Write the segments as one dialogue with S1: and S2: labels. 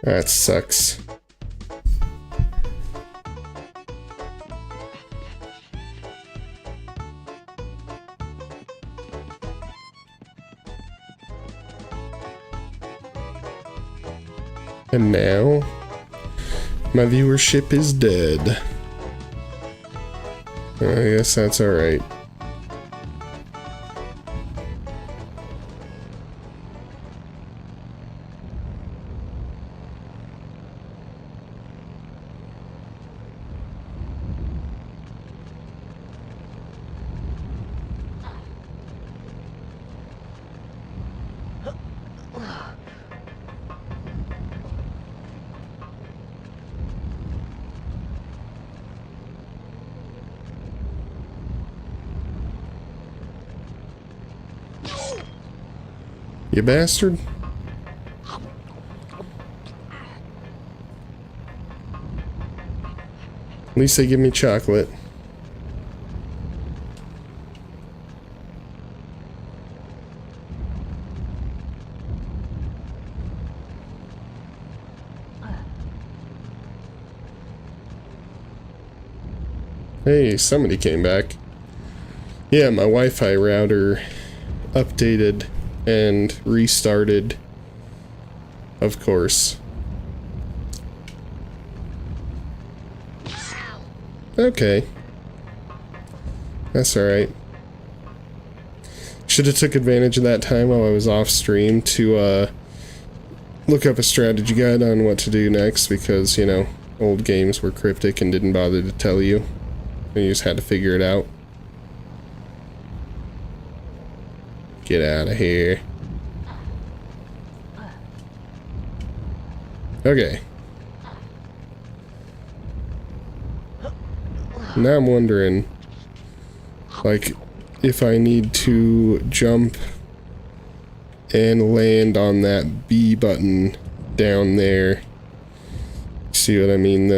S1: That sucks. And now, my viewership is dead. I guess that's alright. You bastard. At least they give me chocolate. Hey, somebody came back. Yeah, my Wi-Fi router updated and restarted, of course. Okay. That's alright. Should have took advantage of that time while I was off stream to look up a strategy guide on what to do next, because, you know, old games were cryptic and didn't bother to tell you. And you just had to figure it out. Get out of here. Okay. Now I'm wondering, like, if I need to jump and land on that B button down there. See what I mean?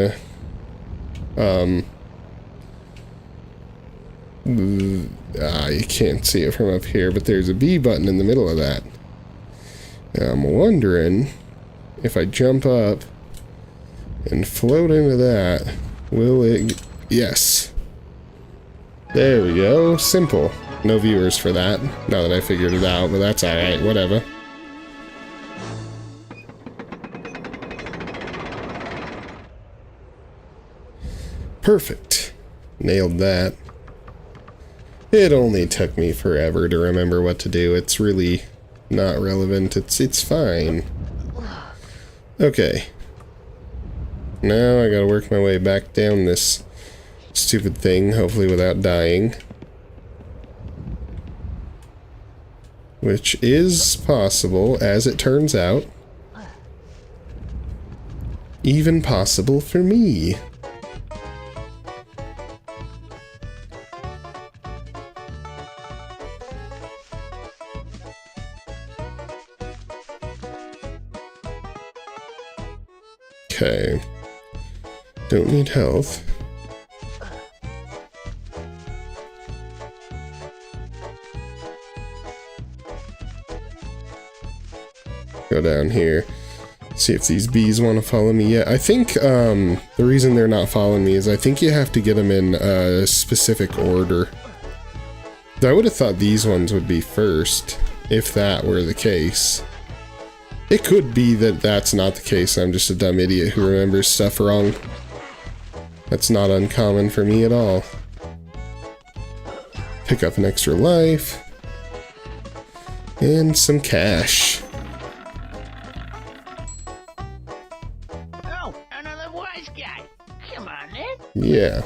S1: You can't see it from up here, but there's a B button in the middle of that. Now I'm wondering if I jump up and float into that, will it... Yes. There we go. Simple. No viewers for that, now that I figured it out, but that's alright, whatever. Perfect. Nailed that. It only took me forever to remember what to do. It's really not relevant. It's fine. Okay. Now I gotta work my way back down this stupid thing, hopefully without dying. Which is possible, as it turns out. Even possible for me. Okay. Don't need health. Go down here. See if these bees want to follow me yet. I think the reason they're not following me is I think you have to get them in a specific order. I would have thought these ones would be first, if that were the case. It could be that that's not the case. I'm just a dumb idiot who remembers stuff wrong. That's not uncommon for me at all. Pick up an extra life. And some cash.
S2: Oh, another wise guy. Come on, then.
S1: Yeah.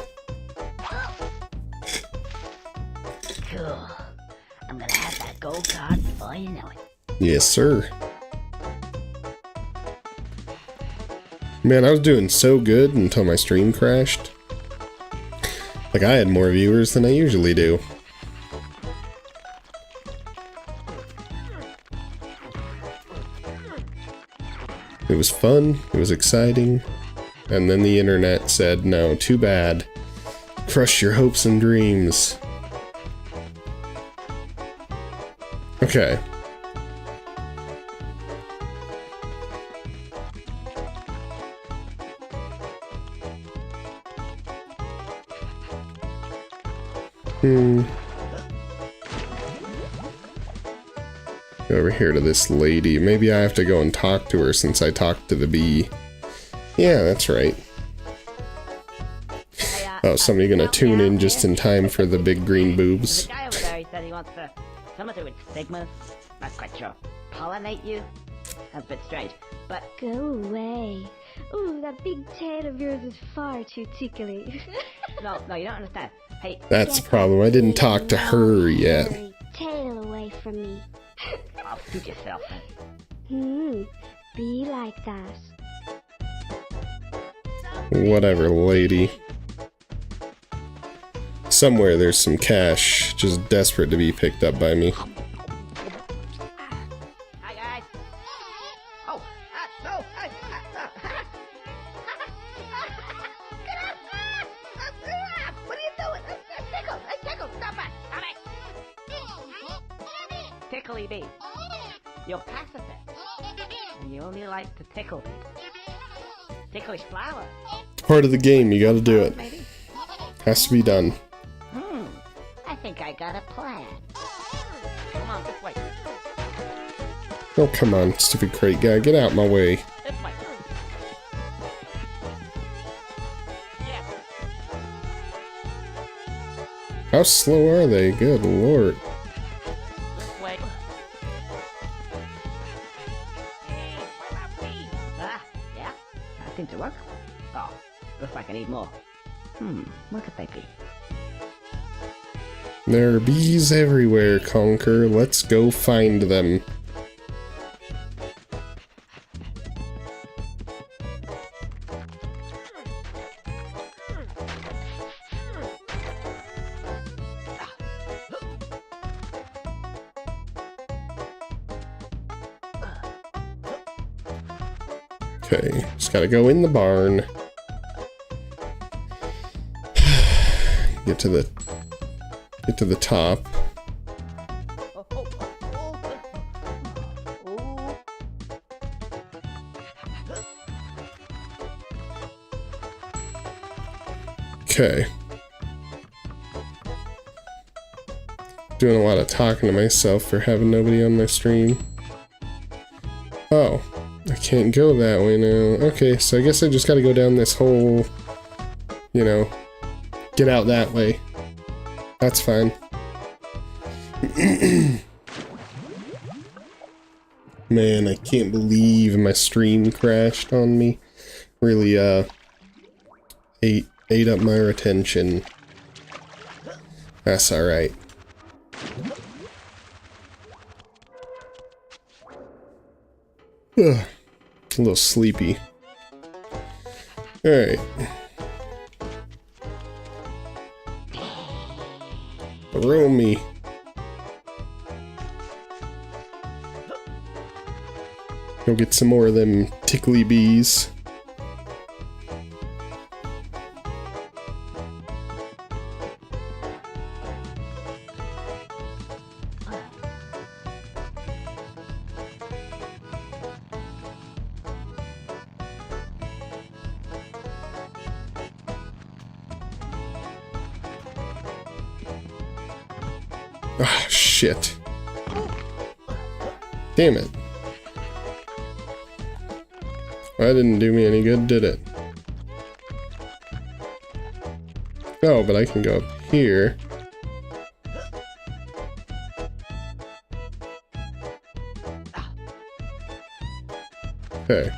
S2: Cool. I'm gonna have that gold card before you know it.
S1: Yes, sir. Man, I was doing so good until my stream crashed. Like, I had more viewers than I usually do. It was fun, it was exciting, and then the internet said, no, too bad. Crush your hopes and dreams. Okay. Go over here to this lady. Maybe I have to go and talk to her since I talked to the bee. Yeah, that's right. Oh, somebody gonna tune in just in time for the big green boobs.
S2: The guy over there, he said he wants to something to do with stigmas. Not quite sure. Pollinate you? Sounds a bit strange, but
S3: Go away. Ooh, that big tail of yours is far too tickly.
S2: no, you don't understand. Hey,
S1: That's the problem. I didn't talk to her yet.
S3: Hurry, tail away from me.
S2: I'll suit yourself then.
S3: Be like that.
S1: Whatever, lady. Somewhere there's some cash, just desperate to be picked up by me.
S2: Hi guys. Oh, no. What are you doing? Tickle. Stop it. Tickly bee. You're pacifist. And you only like to tickle people. Ticklish flower.
S1: Part of the game, you gotta do it.
S2: Maybe.
S1: Has to be done.
S2: I think I got a plan. Come on, this way.
S1: Oh, come on, stupid crate guy, get out my way.
S2: This way. Yeah.
S1: How slow are they? Good lord.
S2: This way. Yeah? That seems to work. Oh, looks like I need more. Where could they be?
S1: There are bees everywhere, Conker. Let's go find them. Okay, just gotta go in the barn. Get to the top. Okay. Doing a lot of talking to myself for having nobody on my stream. Oh, I can't go that way now. Okay, so I guess I just gotta go down this whole, you know, get out that way. That's fine. Man, I can't believe my stream crashed on me. Really, ate up my retention. That's alright. A little sleepy. Alright. Roll me. Go get some more of them tickly bees. Ah, shit. Damn it. That didn't do me any good, did it? Oh, but I can go up here. Okay.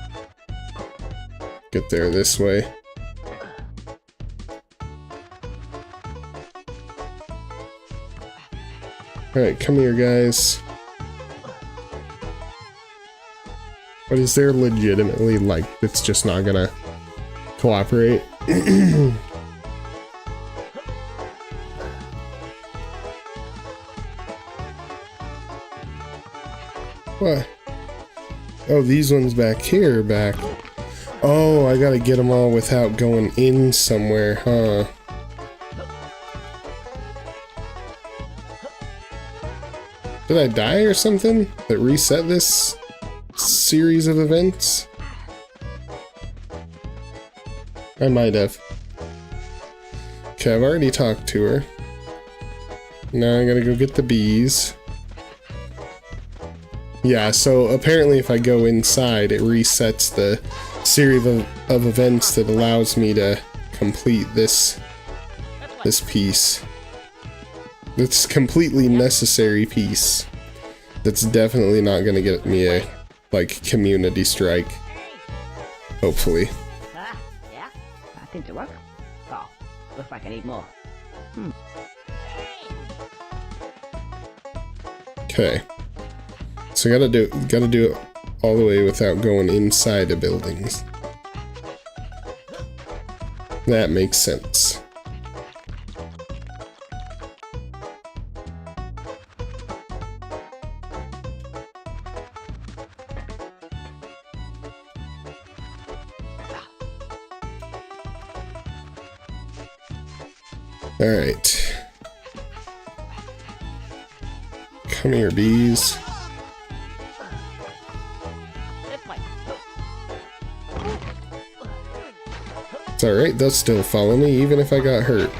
S1: Get there this way. Alright, come here, guys. But is there legitimately, like, it's just not gonna cooperate? What? Oh, these ones back here are back. Oh, I gotta get them all without going in somewhere, huh? Did I die or something that reset this series of events? I might have. Okay, I've already talked to her. Now I gotta go get the bees. Yeah, so apparently if I go inside, it resets the series of events that allows me to complete this piece. This completely necessary piece. That's definitely not gonna get me a, like, community strike. Hopefully.
S2: Yeah? That seems to work. Oh, looks like I need more.
S1: Okay. So gotta do it all the way without going inside of buildings. That makes sense. All right. Come here, bees.
S2: This way.
S1: It's alright, they'll still follow me even if I got hurt.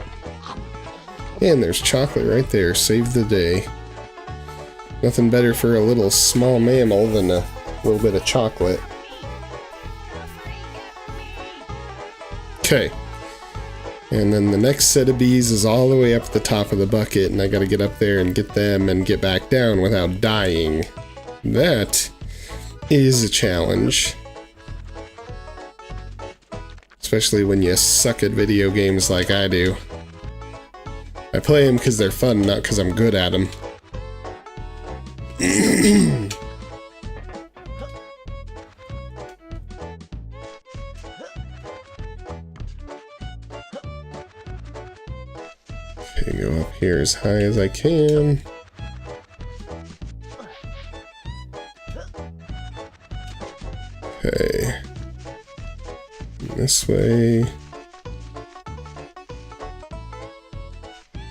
S1: And there's chocolate right there, saved the day. Nothing better for a little small mammal than a little bit of chocolate. Okay. And then the next set of bees is all the way up at the top of the bucket, and I gotta get up there and get them and get back down without dying. That is a challenge. Especially when you suck at video games like I do. I play them because they're fun, not because I'm good at them. Okay, go up here as high as I can. Okay. This way.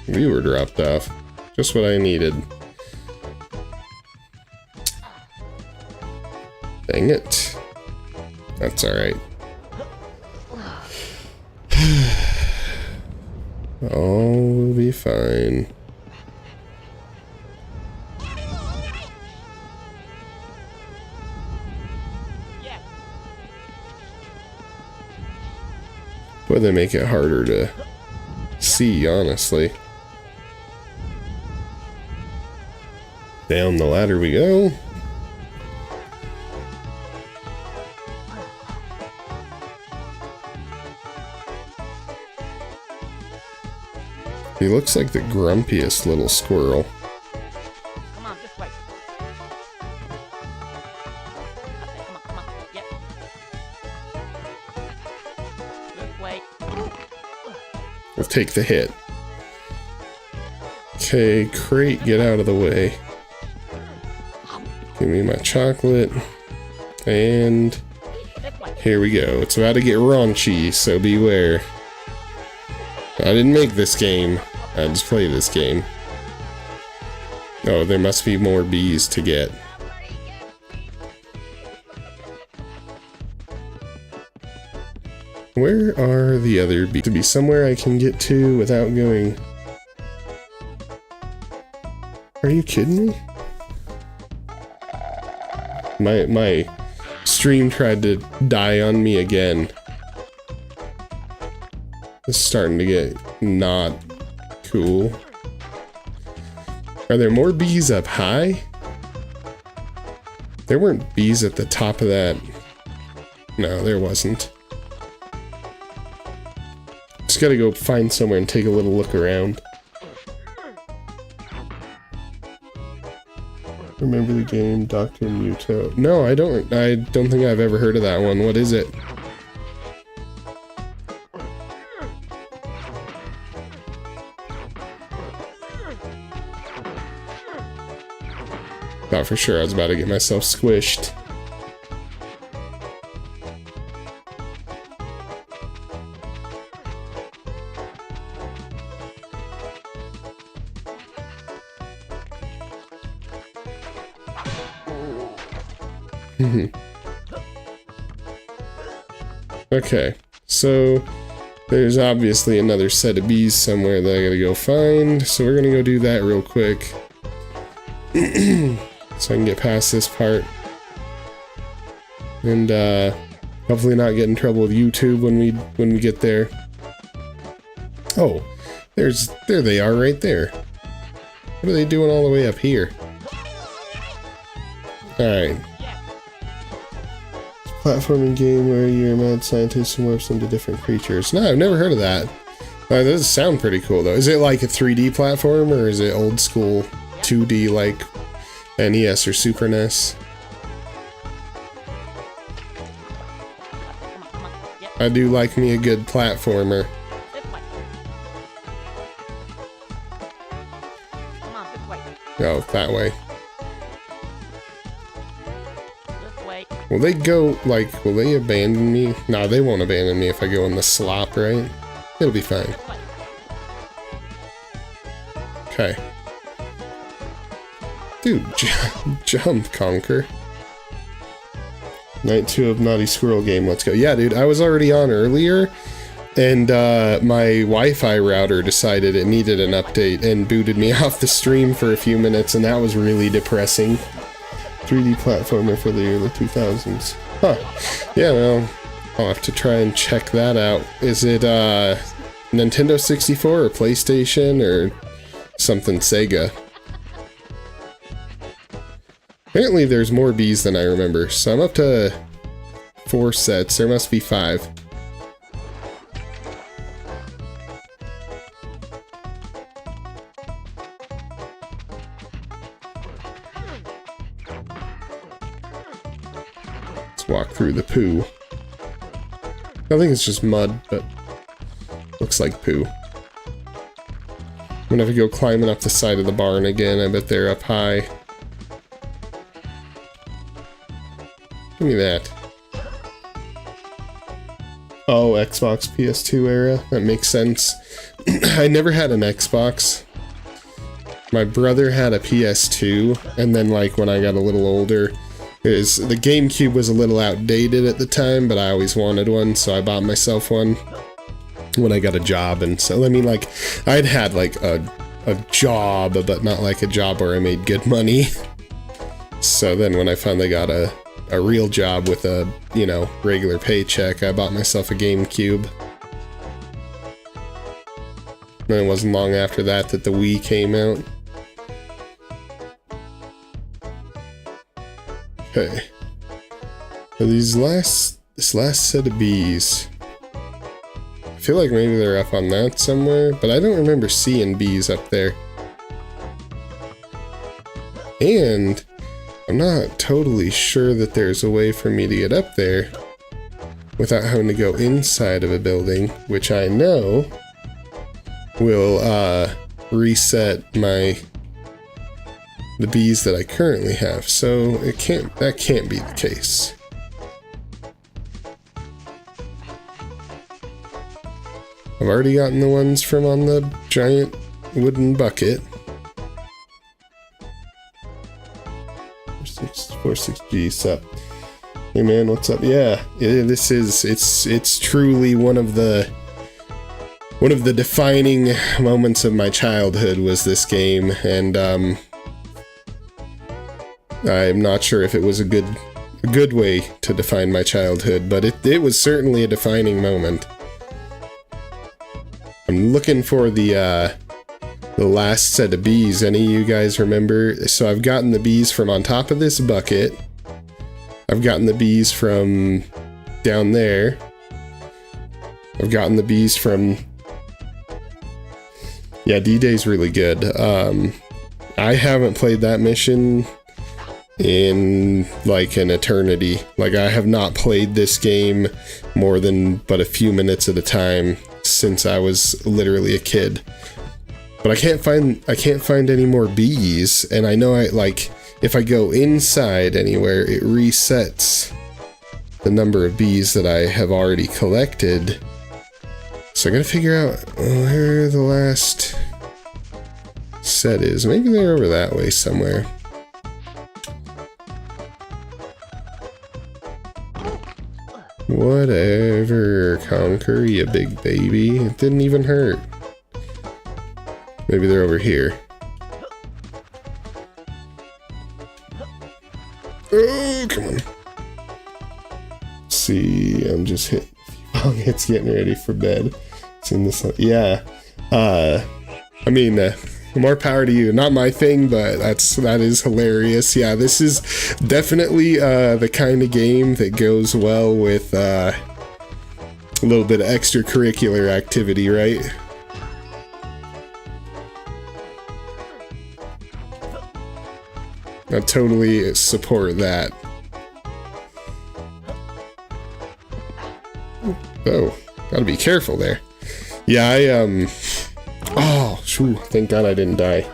S1: Viewer dropped off. Just what I needed. Dang it. That's alright. All will be fine. Boy, they make it harder to see, honestly. Down the ladder we go. He looks like the grumpiest little squirrel.
S2: Come on, this way. Okay, come on. Yep. This way.
S1: We'll take the hit. Okay, crate, get out of the way. Give me my chocolate. And here we go. It's about to get raunchy, so beware. I didn't make this game. I just play this game. Oh, there must be more bees to get. Where are the other bees? To be somewhere I can get to without going... Are you kidding me? My stream tried to die on me again. It's starting to get not cool. Are there more bees up high? There weren't bees at the top of that. No, there wasn't. Just gotta go find somewhere and take a little look around. Remember the game Dr. Muto? No, I don't think I've ever heard of that one. What is it? Thought for sure I was about to get myself squished. Okay, so There's obviously another set of bees somewhere that I gotta go find, so we're gonna go do that real quick. So I can get past this part. And hopefully not get in trouble with YouTube when we get there. Oh, there they are right there. What are they doing all the way up here? Alright. Platforming game where you're a mad scientist and morphs into different creatures. No, I've never heard of that. That does sound pretty cool though. Is it like a 3D platform or is it old school 2D like NES or Super NES? I do like me a good platformer. Oh, that way. Will they go, like, will they abandon me? No, they won't abandon me if I go in the slop, right? It'll be fine. Okay. Dude, jump, Conker. Night 2 of Naughty Squirrel game, let's go. Yeah, dude, I was already on earlier, and my Wi-Fi router decided it needed an update and booted me off the stream for a few minutes, and that was really depressing. 3D platformer for the early 2000s. Huh. Yeah, well, I'll have to try and check that out. Is it Nintendo 64 or PlayStation or something Sega? Apparently there's more bees than I remember, so I'm up to 4 sets. There must be 5. Walk through the poo. I think it's just mud, but looks like poo. I'm gonna have to go climbing up the side of the barn again. I bet they're up high. Give me that. Oh, Xbox PS2 era. That makes sense. I never had an Xbox. My brother had a PS2, and then like when I got a little older, the GameCube was a little outdated at the time, but I always wanted one, so I bought myself one when I got a job. And so, I mean, like, I'd had like a job, but not like a job where I made good money. So then when I finally got a real job with a, you know, regular paycheck, I bought myself a GameCube. And it wasn't long after that that the Wii came out. Okay. So this last set of bees, I feel like maybe they're up on that somewhere, but I don't remember seeing bees up there. And I'm not totally sure that there's a way for me to get up there without having to go inside of a building, which I know will reset the bees that I currently have, so that can't be the case. I've already gotten the ones from on the giant wooden bucket. 46G sup. Hey man, what's up? Yeah, it's truly one of the defining moments of my childhood was this game, and I'm not sure if it was a good way to define my childhood, but it was certainly a defining moment. I'm looking for the last set of bees. Any of you guys remember? So I've gotten the bees from on top of this bucket. I've gotten the bees from down there. I've gotten the bees from... Yeah, D-Day's really good. I haven't played that mission in like an eternity. Like, I have not played this game more than but a few minutes at a time since I was literally a kid. But I can't find any more bees, and I know if I go inside anywhere, it resets the number of bees that I have already collected. So I gotta figure out where the last set is. Maybe they're over that way somewhere. Whatever, Conker, you big baby. It didn't even hurt. Maybe they're over here. Oh, come on. Let's see, I'm just hitting a few hits, getting ready for bed. Seeing this, yeah. I mean, more power to you. Not my thing, but that is hilarious. Yeah, this is definitely the kind of game that goes well with a little bit of extracurricular activity, right? I totally support that. Oh, gotta be careful there. Yeah, oh, shoo, thank God I didn't die.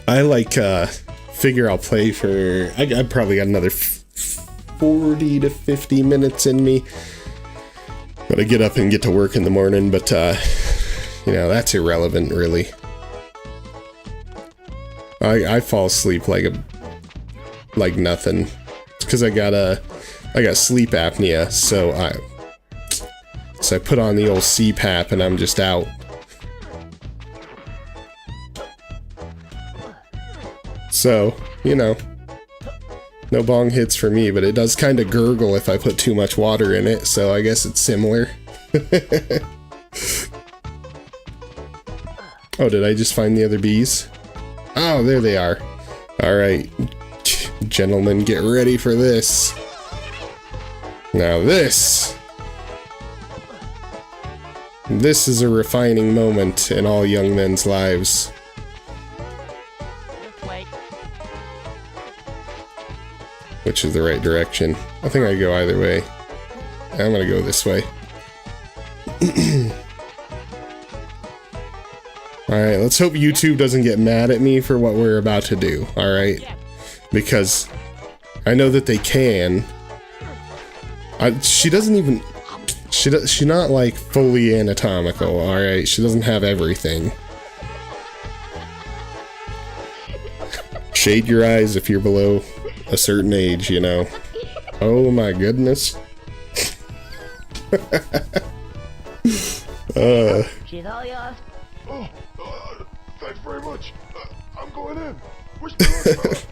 S1: I figure I'll play for, I probably got another 40 to 50 minutes in me. Gotta get up and get to work in the morning, but, you know, that's irrelevant, really. I fall asleep like nothing. It's because I got sleep apnea, so I put on the old CPAP and I'm just out. So, you know, no bong hits for me, but it does kind of gurgle if I put too much water in it, so I guess it's similar. Oh, did I just find the other bees? Oh, there they are. Alright, gentlemen, get ready for this. Now this is a refining moment in all young men's lives. Which is the right direction? I think I go either way. I'm gonna go this way. Alright, let's hope YouTube doesn't get mad at me for what we're about to do, alright? Because I know that they can. She doesn't even... She's not, like, fully anatomical, alright? She doesn't have everything. Shade your eyes if you're below a certain age, you know. Oh my goodness.
S2: She's all yours.
S4: Oh, thanks very much. I'm going in. Wish me luck.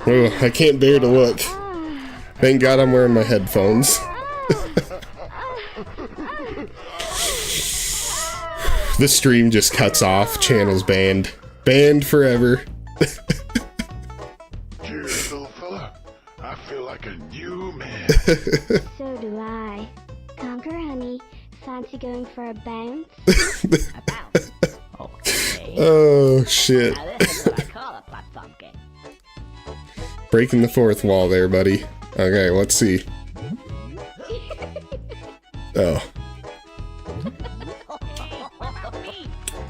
S1: Oh, I can't bear to look. Thank God I'm wearing my headphones. The stream just cuts off. Channel's banned. Banned forever.
S4: Cheers, little fella. I feel like a new man.
S3: So do I. Conker, honey, fancy going for a bounce?
S2: A bounce. Okay.
S1: Oh, shit.
S2: Now this is what I call a platform game.
S1: Breaking the fourth wall there, buddy. Okay, let's see. Oh.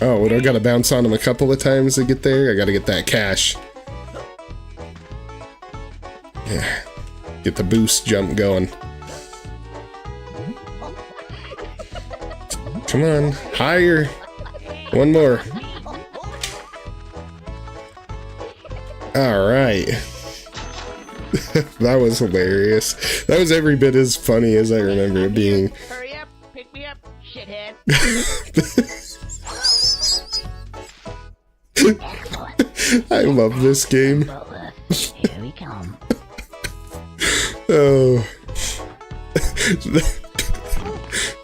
S1: Oh, what, I gotta bounce on him a couple of times to get there? I gotta get that cash. Yeah. Get the boost jump going. Come on, higher. One more. Alright. That was hilarious. That was every bit as funny as I remember it being.
S2: Hurry up, pick me up, shithead.
S1: I love this game.
S2: Here we come.
S1: Oh.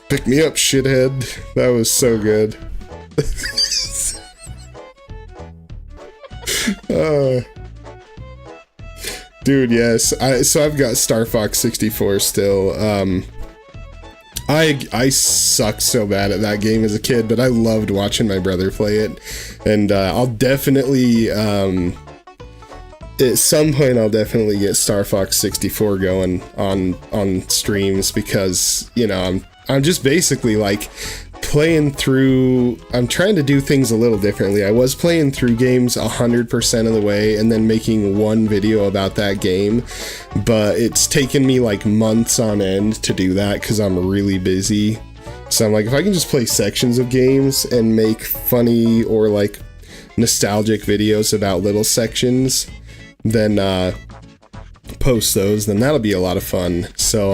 S1: Pick me up, shithead. That was so good. Dude, yes. So I've got Star Fox 64 still. I sucked so bad at that game as a kid, but I loved watching my brother play it. And I'll definitely, at some point, I'll definitely get Star Fox 64 going on streams because, you know, I'm just basically like playing through. I'm trying to do things a little differently. I was playing through games 100% of the way and then making one video about that game, but it's taken me like months on end to do that because I'm really busy. So I'm like, if I can just play sections of games and make funny or like nostalgic videos about little sections, then post those, then that'll be a lot of fun. So,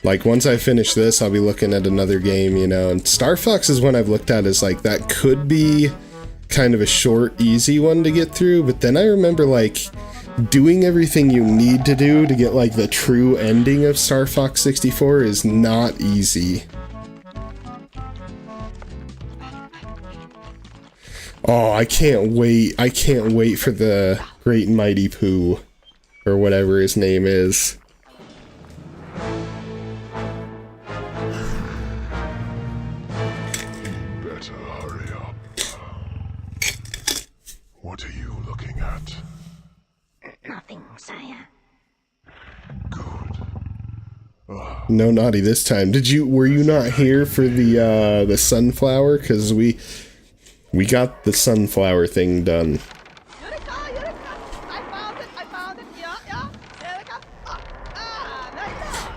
S1: like, once I finish this, I'll be looking at another game, you know, and Star Fox is one I've looked at as, like, that could be kind of a short, easy one to get through, but then I remember, like, doing everything you need to do to get, like, the true ending of Star Fox 64 is not easy. Oh, I can't wait for the Great and Mighty Pooh, or whatever his name is.
S4: Better hurry up. What are you looking at?
S3: Nothing, sire.
S4: Good.
S1: No naughty this time. Were you not here for the sunflower? Because we got the sunflower thing done.
S2: Eureka! Eureka! I found it! Yeah! Eureka!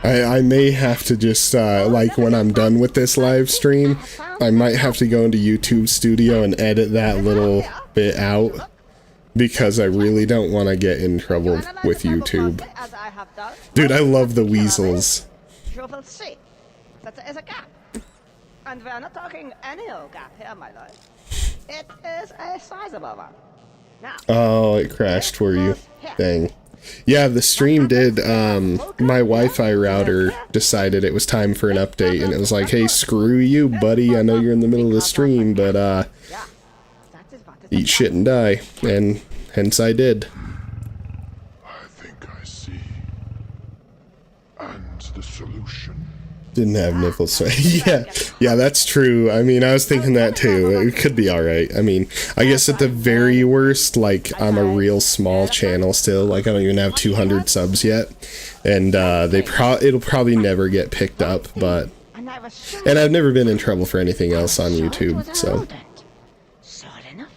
S2: There you go!
S1: I may have to just, like, when I'm done with this live stream, I might have to go into YouTube Studio and edit that little bit out, because I really don't want to get in trouble with YouTube.
S2: As I have done.
S1: Dude, I love the weasels.
S2: You will see that there is a gap. And we are not talking any old gap here, my lord. It is a sizable one. Now,
S1: Oh, it crashed for you. Dang. Yeah, the stream did, my Wi-Fi router decided it was time for an update, and it was like, hey, screw you, buddy, I know you're in the middle of the stream, but,
S2: yeah, that is what is
S1: eat shit and die, and hence I did.
S4: I think I see. And the solution?
S1: Didn't have nipples, so yeah, that's true. I mean, I was thinking that too. It could be alright. I mean, I guess at the very worst, like, I'm a real small channel still. Like, I don't even have 200 subs yet. And, it'll probably never get picked up, but...
S2: And I was sure
S1: And I've never been in trouble for anything else on
S2: it
S1: YouTube,
S2: was a
S1: so...
S2: rodent. Sure enough,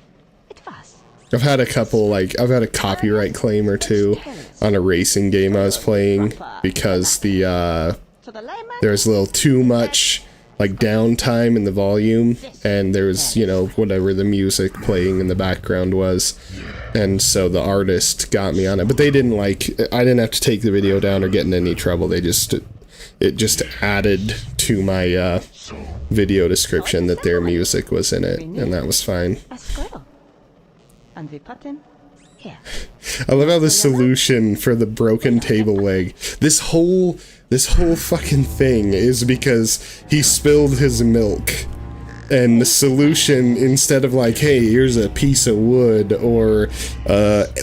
S2: it was.
S1: I've had a couple, like, I've had a copyright claim or two on a racing game I was playing, because the,
S2: To the layman,
S1: there's a little too much, like, downtime in the volume, and there's, you know, whatever the music playing in the background was, and so the artist got me on it, but they didn't, like, I didn't have to take the video down or get in any trouble. They just, it just added to my, video description that their music was in it, and that was fine.
S2: a squirrel. And we put him here.
S1: I love how the solution for the broken table leg, this whole fucking thing is because he spilled his milk. And the solution, instead of like, hey, here's a piece of wood or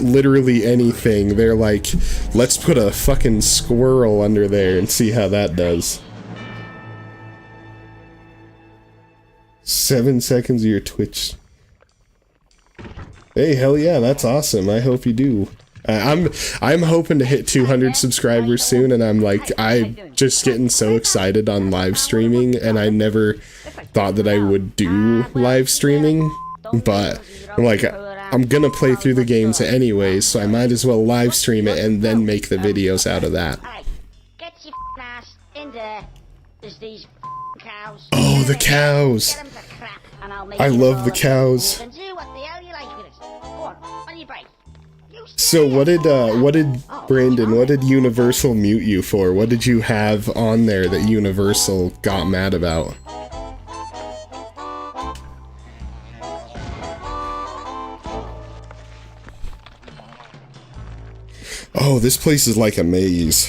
S1: literally anything, they're like, let's put a fucking squirrel under there and see how that does. 7 seconds of your Twitch. Hey, hell yeah, that's awesome. I hope you do. I'm hoping to hit 200 subscribers soon, and I'm just getting so excited on live streaming, and I never thought that I would do live streaming, but I'm like, I'm gonna play through the games anyways, so I might as well live stream it and then make the videos out of that.
S3: Alright, get your ass in there. There's these cows.
S1: Oh, the cows!
S3: Get 'em to crap, and I'll make
S1: I
S3: you
S1: love
S3: all
S1: the cows.
S3: and do what the hell you like with it. Go on your break. You
S1: So what did Brandon, what did Universal mute you for? What did you have on there that Universal got mad about? Oh, this place is like a maze.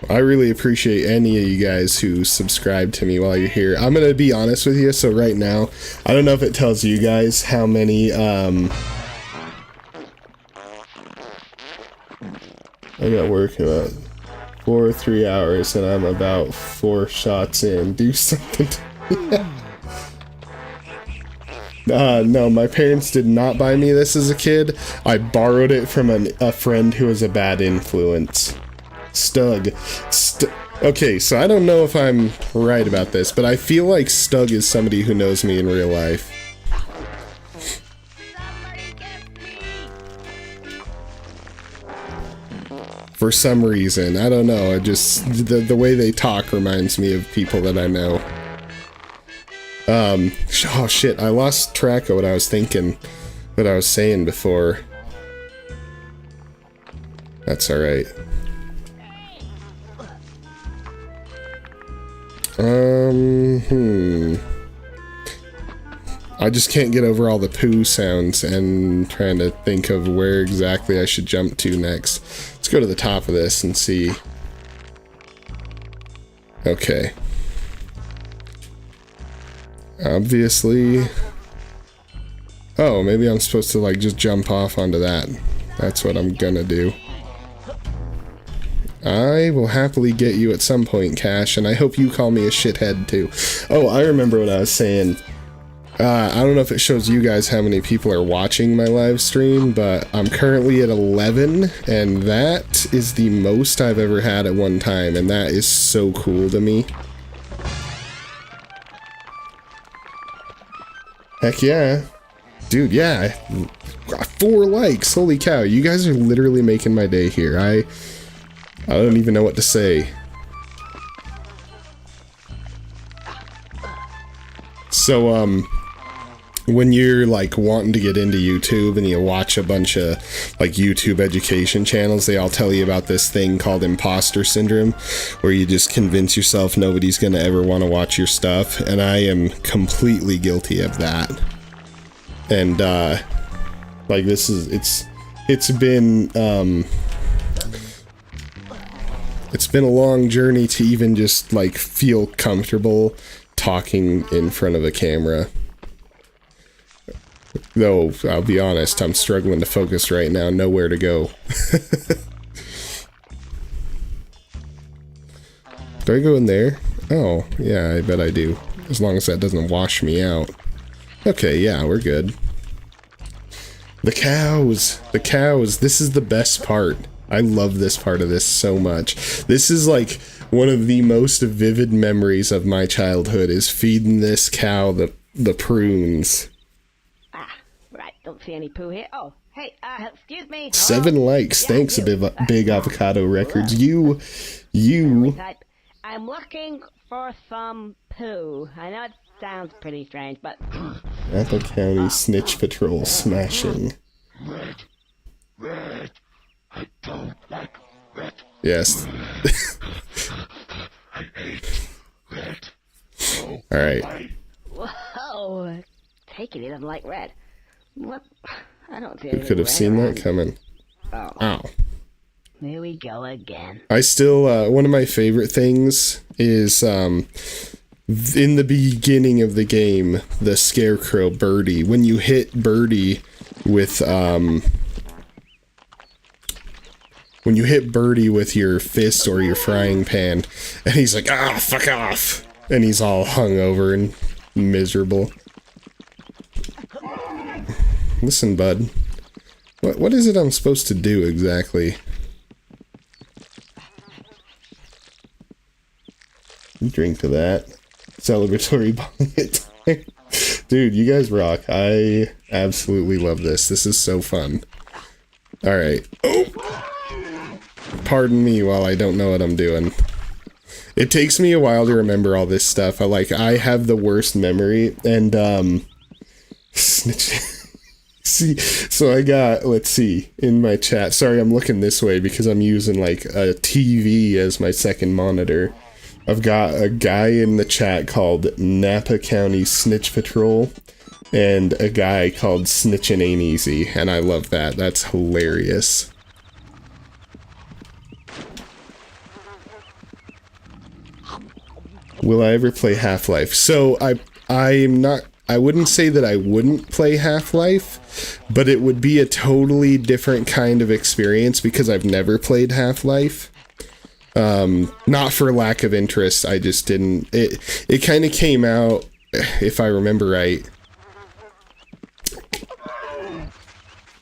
S1: I really appreciate any of you guys who subscribe to me while you're here. I'm gonna be honest with you, so right now, I don't know if it tells you guys how many, I got work in about 4 or 3 hours, and I'm about 4 shots in. Do something to me. No, my parents did not buy me this as a kid. I borrowed it from a friend who was a bad influence. Stug. Okay, so I don't know if I'm right about this, but I feel like Stug is somebody who knows me in real life. For some reason, I don't know, the way they talk reminds me of people that I know. Oh shit, I lost track of what I was thinking, what I was saying before. That's alright. I just can't get over all the poo sounds and trying to think of where exactly I should jump to next. Let's go to the top of this and see. Okay. Obviously. Oh, maybe I'm supposed to like just jump off onto that. That's what I'm gonna do. I will happily get you at some point, Cash, and I hope you call me a shithead too. Oh, I remember what I was saying. I don't know if it shows you guys how many people are watching my live stream, but I'm currently at 11, and that is the most I've ever had at one time, and that is so cool to me. Heck yeah. Dude, yeah. 4 likes. Holy cow. You guys are literally making my day here. I don't even know what to say. So, when you're like wanting to get into YouTube and you watch a bunch of like YouTube education channels, they all tell you about this thing called imposter syndrome, where you just convince yourself nobody's gonna ever want to watch your stuff, and I am completely guilty of that. And like this is it's been a long journey to even just like feel comfortable talking in front of a camera. Though, I'll be honest, I'm struggling to focus right now, nowhere to go. Do I go in there? Oh, yeah, I bet I do. As long as that doesn't wash me out. Okay, yeah, we're good. The cows! The cows! This is the best part. I love this part of this so much. This is like one of the most vivid memories of my childhood, is feeding this cow the prunes.
S2: Right, don't see any poo here. Oh, hey, excuse me.
S1: 7 likes.
S2: Yeah,
S1: Thanks, Big Avocado Records. You.
S2: I'm looking for some poo. I know it sounds pretty strange, but...
S1: Apple County Snitch Patrol smashing.
S4: Red. I don't like red.
S1: Yes.
S4: I hate red. Oh,
S1: Alright.
S2: Whoa. Take it, he doesn't like red. What? I don't see
S1: You
S2: anything
S1: could have
S2: red
S1: seen
S2: around.
S1: that coming.
S2: Oh.
S1: Ow.
S2: Here we go again.
S1: I still, one of my favorite things is, in the beginning of the game, the Scarecrow Birdie. When you hit Birdie with, when you hit Birdie with your fist or your frying pan, and he's like, ah, fuck off! And he's all hungover and miserable. Listen, bud. What is it I'm supposed to do exactly? Drink to that. Celebratory bong. Dude, you guys rock. I absolutely love this. This is so fun. Alright. Oh! Pardon me while I don't know what I'm doing. It takes me a while to remember all this stuff. I have the worst memory, and, snitch. See, so I got, let's see, in my chat. Sorry, I'm looking this way because I'm using, like, a TV as my second monitor. I've got a guy in the chat called Napa County Snitch Patrol, and a guy called Snitchin' Ain't Easy, and I love that. That's hilarious. Will I ever play Half-Life? So, I wouldn't say that I wouldn't play Half-Life, but it would be a totally different kind of experience because I've never played Half-Life. Not for lack of interest, I just didn't. It kind of came out, if I remember right.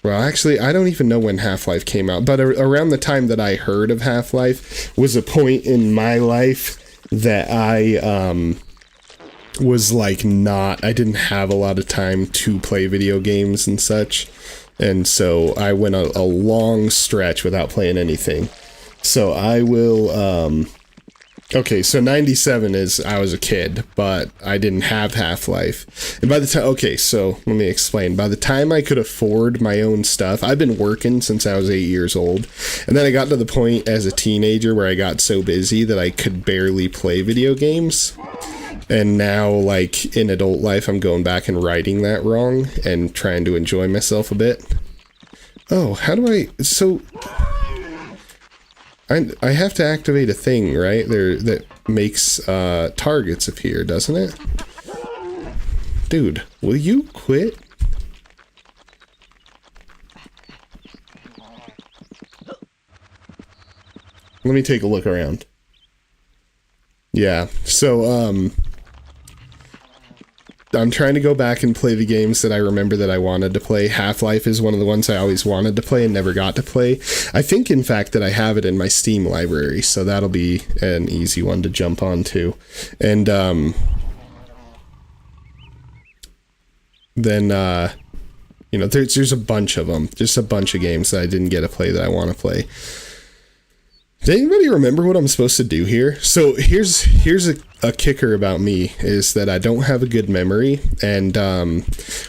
S1: Well, actually, I don't even know when Half-Life came out, but around the time that I heard of Half-Life was a point in my life that I, was like I didn't have a lot of time to play video games and such, and so I went a long stretch without playing anything. So I will Okay, so 97 is I was a kid, but I didn't have Half-Life. And by the time, okay, so let me explain. By the time I could afford my own stuff, I've been working since I was 8 years old. And then I got to the point as a teenager where I got so busy that I could barely play video games. And now, like, in adult life, I'm going back and righting that wrong and trying to enjoy myself a bit. Oh, how do I... So... I have to activate a thing, right? There that makes targets appear, doesn't it? Dude, will you quit? Let me take a look around. Yeah, so I'm trying to go back and play the games that I remember that I wanted to play. Half-Life is one of the ones I always wanted to play and never got to play. I think, in fact, that I have it in my Steam library, so that'll be an easy one to jump onto. And then, you know, there's a bunch of them. Just a bunch of games that I didn't get to play that I want to play. Does anybody remember what I'm supposed to do here? So here's a kicker about me, is that I don't have a good memory. And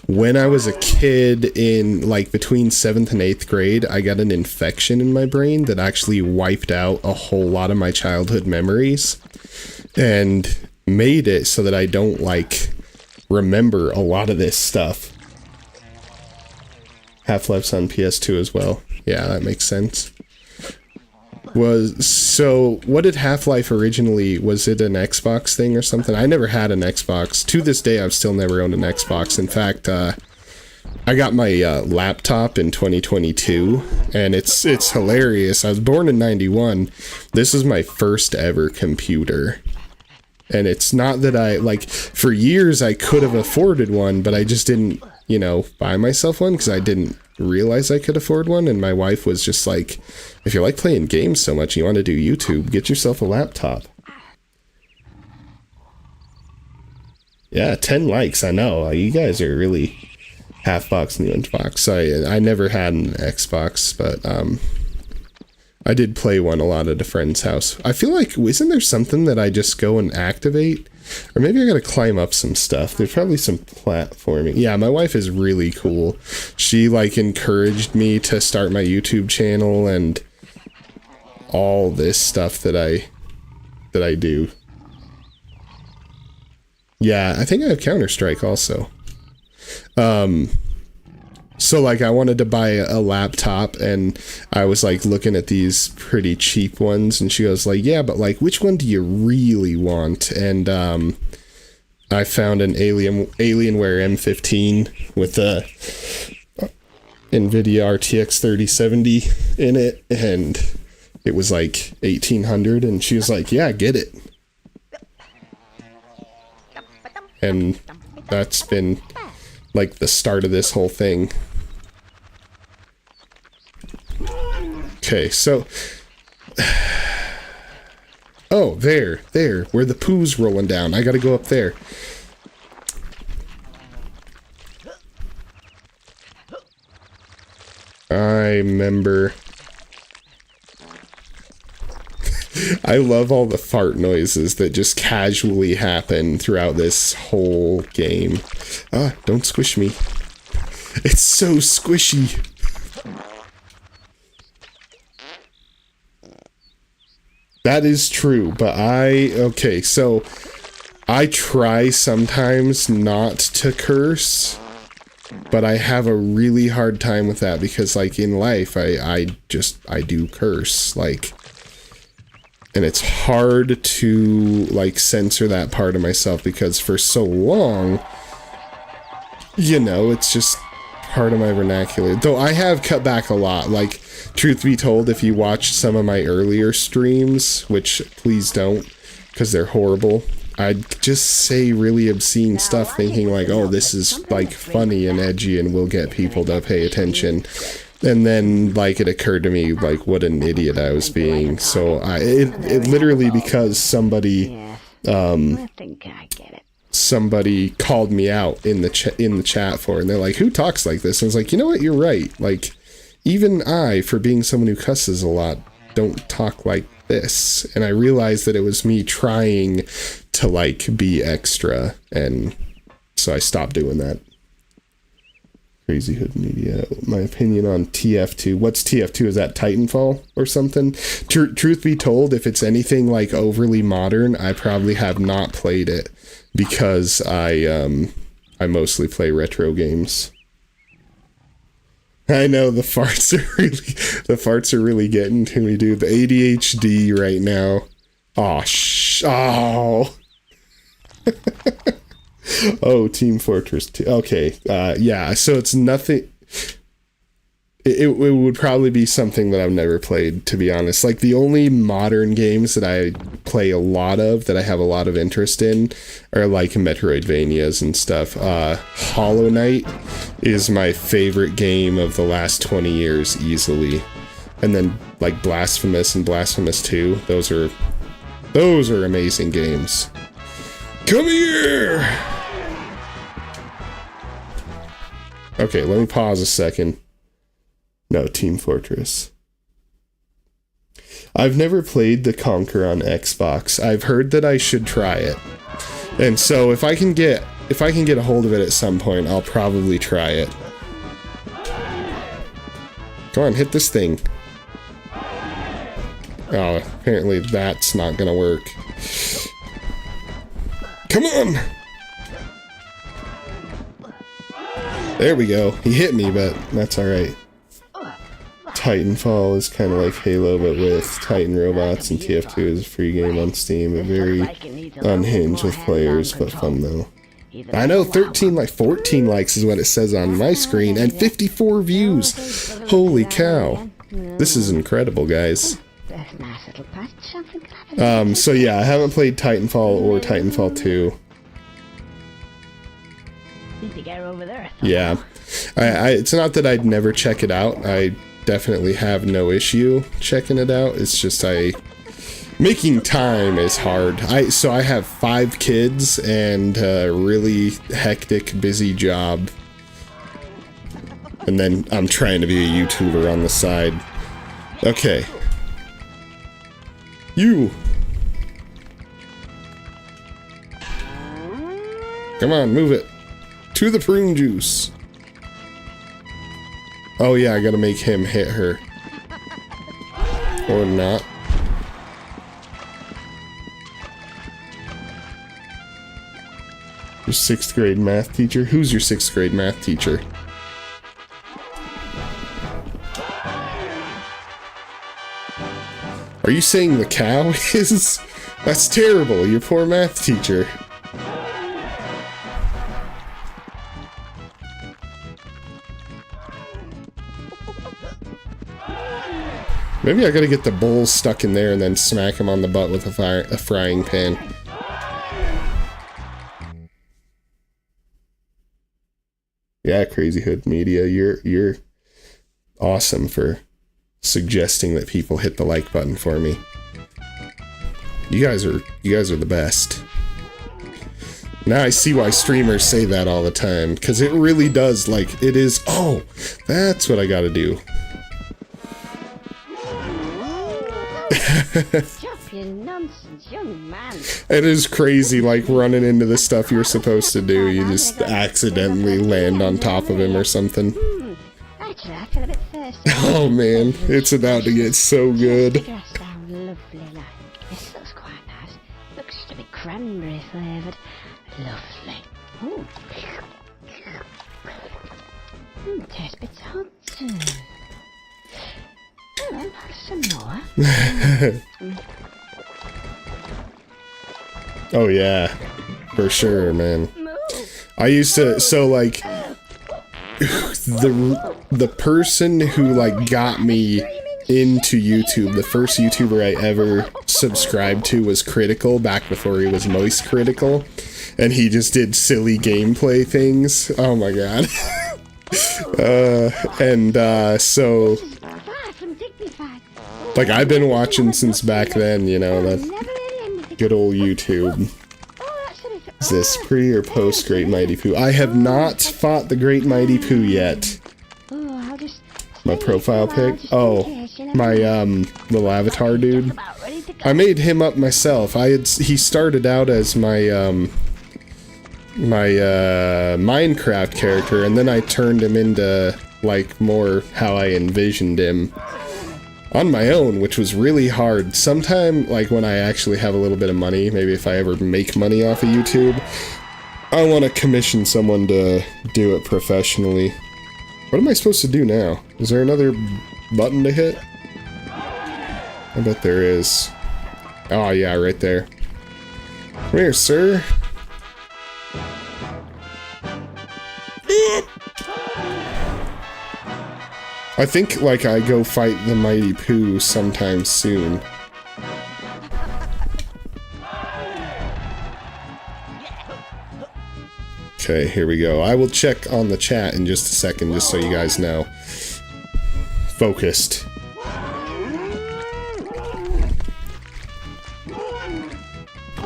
S1: when I was a kid in like between 7th and 8th grade, I got an infection in my brain that actually wiped out a whole lot of my childhood memories and made it so that I don't like remember a lot of this stuff. Half-Life's on PS2 as well. Yeah, that makes sense. So what did Half-Life originally, was it an Xbox thing or something? I never had an Xbox. To this day, I've still never owned an Xbox. In fact, I got my laptop in 2022, and it's hilarious. I was born in 91. This is my first ever computer. And it's not that I, like, for years I could have afforded one, but I just didn't, you know, buy myself one because I didn't realize I could afford one. And my wife was just like, if you like playing games so much and you want to do YouTube, get yourself a laptop. Yeah, 10 likes, I know. You guys are really half-box new Xbox. I never had an Xbox, but I did play one a lot at a friend's house. I feel like, isn't there something that I just go and activate? Or maybe I gotta climb up some stuff. There's probably some platforming. Yeah, my wife is really cool. She, like, encouraged me to start my YouTube channel and all this stuff that I do. Yeah, I think I have Counter-Strike also. So, like, I wanted to buy a laptop, and I was, like, looking at these pretty cheap ones, and she was like, yeah, but, like, which one do you really want? And, I found an Alienware M15 with a NVIDIA RTX 3070 in it, and it was, like, $1,800, and she was like, yeah, get it. And that's been, like, the start of this whole thing. Okay, so... Oh, there, where the poo's rolling down. I gotta go up there. I remember... I love all the fart noises that just casually happen throughout this whole game. Ah, don't squish me. It's so squishy. That is true, but okay, so I try sometimes not to curse, but I have a really hard time with that because, like, in life, I do curse, like, and it's hard to, like, censor that part of myself because for so long, you know, it's just part of my vernacular. Though I have cut back a lot. Like, truth be told, if you watch some of my earlier streams, which please don't, because they're horrible, I'd just say really obscene stuff thinking like, oh, this is, like, funny and edgy and will get people to pay attention. And then, like, it occurred to me, like, what an idiot I was being. So it literally because somebody somebody called me out in the chat for it, and they're like, who talks like this? And I was like, you know what, you're right. Like, even I, for being someone who cusses a lot, don't talk like this. And I realized that it was me trying to like be extra, and so I stopped doing that. Crazy Hood Media. My opinion on TF2. What's TF2? Is that Titanfall or something? Truth be told, if it's anything like overly modern, I probably have not played it because I mostly play retro games. I know the farts are really getting to me, dude. The ADHD right now. Oh. Oh, Team Fortress 2. Okay, yeah, so it's nothing... It would probably be something that I've never played, to be honest. Like, the only modern games that I play a lot of, that I have a lot of interest in, are, like, Metroidvanias and stuff. Hollow Knight is my favorite game of the last 20 years, easily. And then, like, Blasphemous and Blasphemous 2. Those are amazing games. Come here! Okay, let me pause a second. No, Team Fortress. I've never played the Conker on Xbox. I've heard that I should try it. And so if I can get a hold of it at some point, I'll probably try it. Come on, hit this thing. Oh, apparently that's not gonna work. Come on! There we go. He hit me, but that's alright. Titanfall is kind of like Halo, but with Titan robots, and TF2 is a free game on Steam. Very unhinged with players, but fun though. I know 14 likes is what it says on my screen, and 54 views. Holy cow. This is incredible, guys. So yeah, I haven't played Titanfall or Titanfall 2. Yeah. It's not that I'd never check it out. I definitely have no issue checking it out. It's just making time is hard. So I have 5 kids and a really hectic, busy job. And then I'm trying to be a YouTuber on the side. Okay. You! Come on, move it. To the prune juice. Oh yeah, I gotta make him hit her. Or not. Your 6th grade math teacher? Who's your 6th grade math teacher? Are you saying the cow is? That's terrible, your poor math teacher. Maybe I gotta get the bowl stuck in there and then smack him on the butt with a frying pan. Yeah, Crazy Hood Media, you're awesome for suggesting that people hit the like button for me. You guys are the best. Now I see why streamers say that all the time, because it really does, like, it is. Oh, that's what I gotta do.
S3: Stop your nonsense, young man.
S1: It is crazy, like, running into the stuff you're supposed to do. You just accidentally land on top of him or something.
S3: Actually, I feel a bit thirsty.
S1: Oh man, it's about to get so good.
S3: This looks quite nice. Looks to be cranberry flavoured. Lovely. Ooh. Tastes a bit hot too. Oh, some more.
S1: Oh yeah, for sure, man. I used to, so like, the person who like got me into YouTube, the first YouTuber I ever subscribed to was Critical, back before he was Moist Critical, and he just did silly gameplay things. Oh my god. So like, I've been watching since back then, you know, that good old YouTube. Is this pre or post Great Mighty Pooh? I have not fought the Great Mighty Pooh yet. My profile pic? Oh, my little avatar dude. I made him up myself. He started out as my Minecraft character, and then I turned him into like more how I envisioned him on my own, which was really hard. Sometime, like when I actually have a little bit of money, maybe if I ever make money off of YouTube, I want to commission someone to do it professionally. What am I supposed to do now? Is there another button to hit? I bet there is. Oh yeah, right there. Come here, sir. I think, like, I go fight the Mighty Pooh sometime soon. Okay, here we go. I will check on the chat in just a second, just so you guys know. Focused.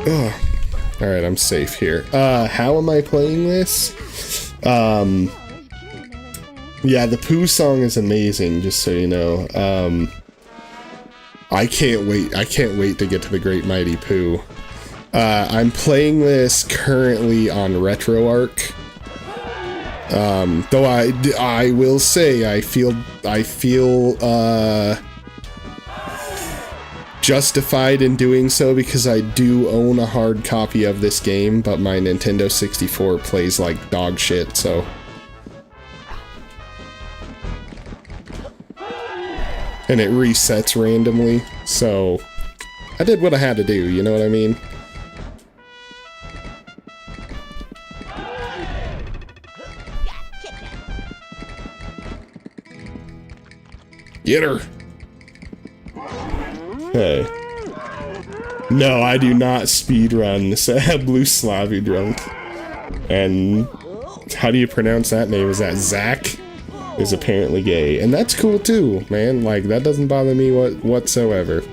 S1: Ugh. Alright, I'm safe here. How am I playing this? Yeah, the Pooh song is amazing, just so you know. I can't wait to get to the Great Mighty Pooh. I'm playing this currently on RetroArch. Though I will say I feel justified in doing so because I do own a hard copy of this game, but my Nintendo 64 plays like dog shit, so. And it resets randomly, so I did what I had to do, you know what I mean? Get her! Hey. No, I do not speedrun Blue Slavy Drunk. And how do you pronounce that name? Is that Zach? Is apparently gay. And that's cool too, man. Like, that doesn't bother me whatsoever.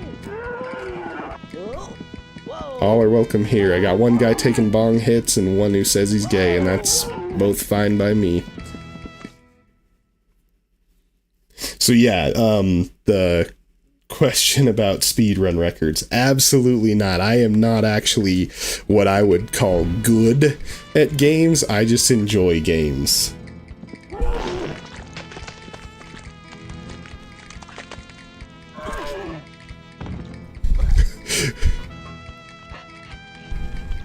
S1: All are welcome here. I got one guy taking bong hits and one who says he's gay, and that's both fine by me. So yeah, the question about speedrun records, absolutely not. I am not actually what I would call good at games. I just enjoy games.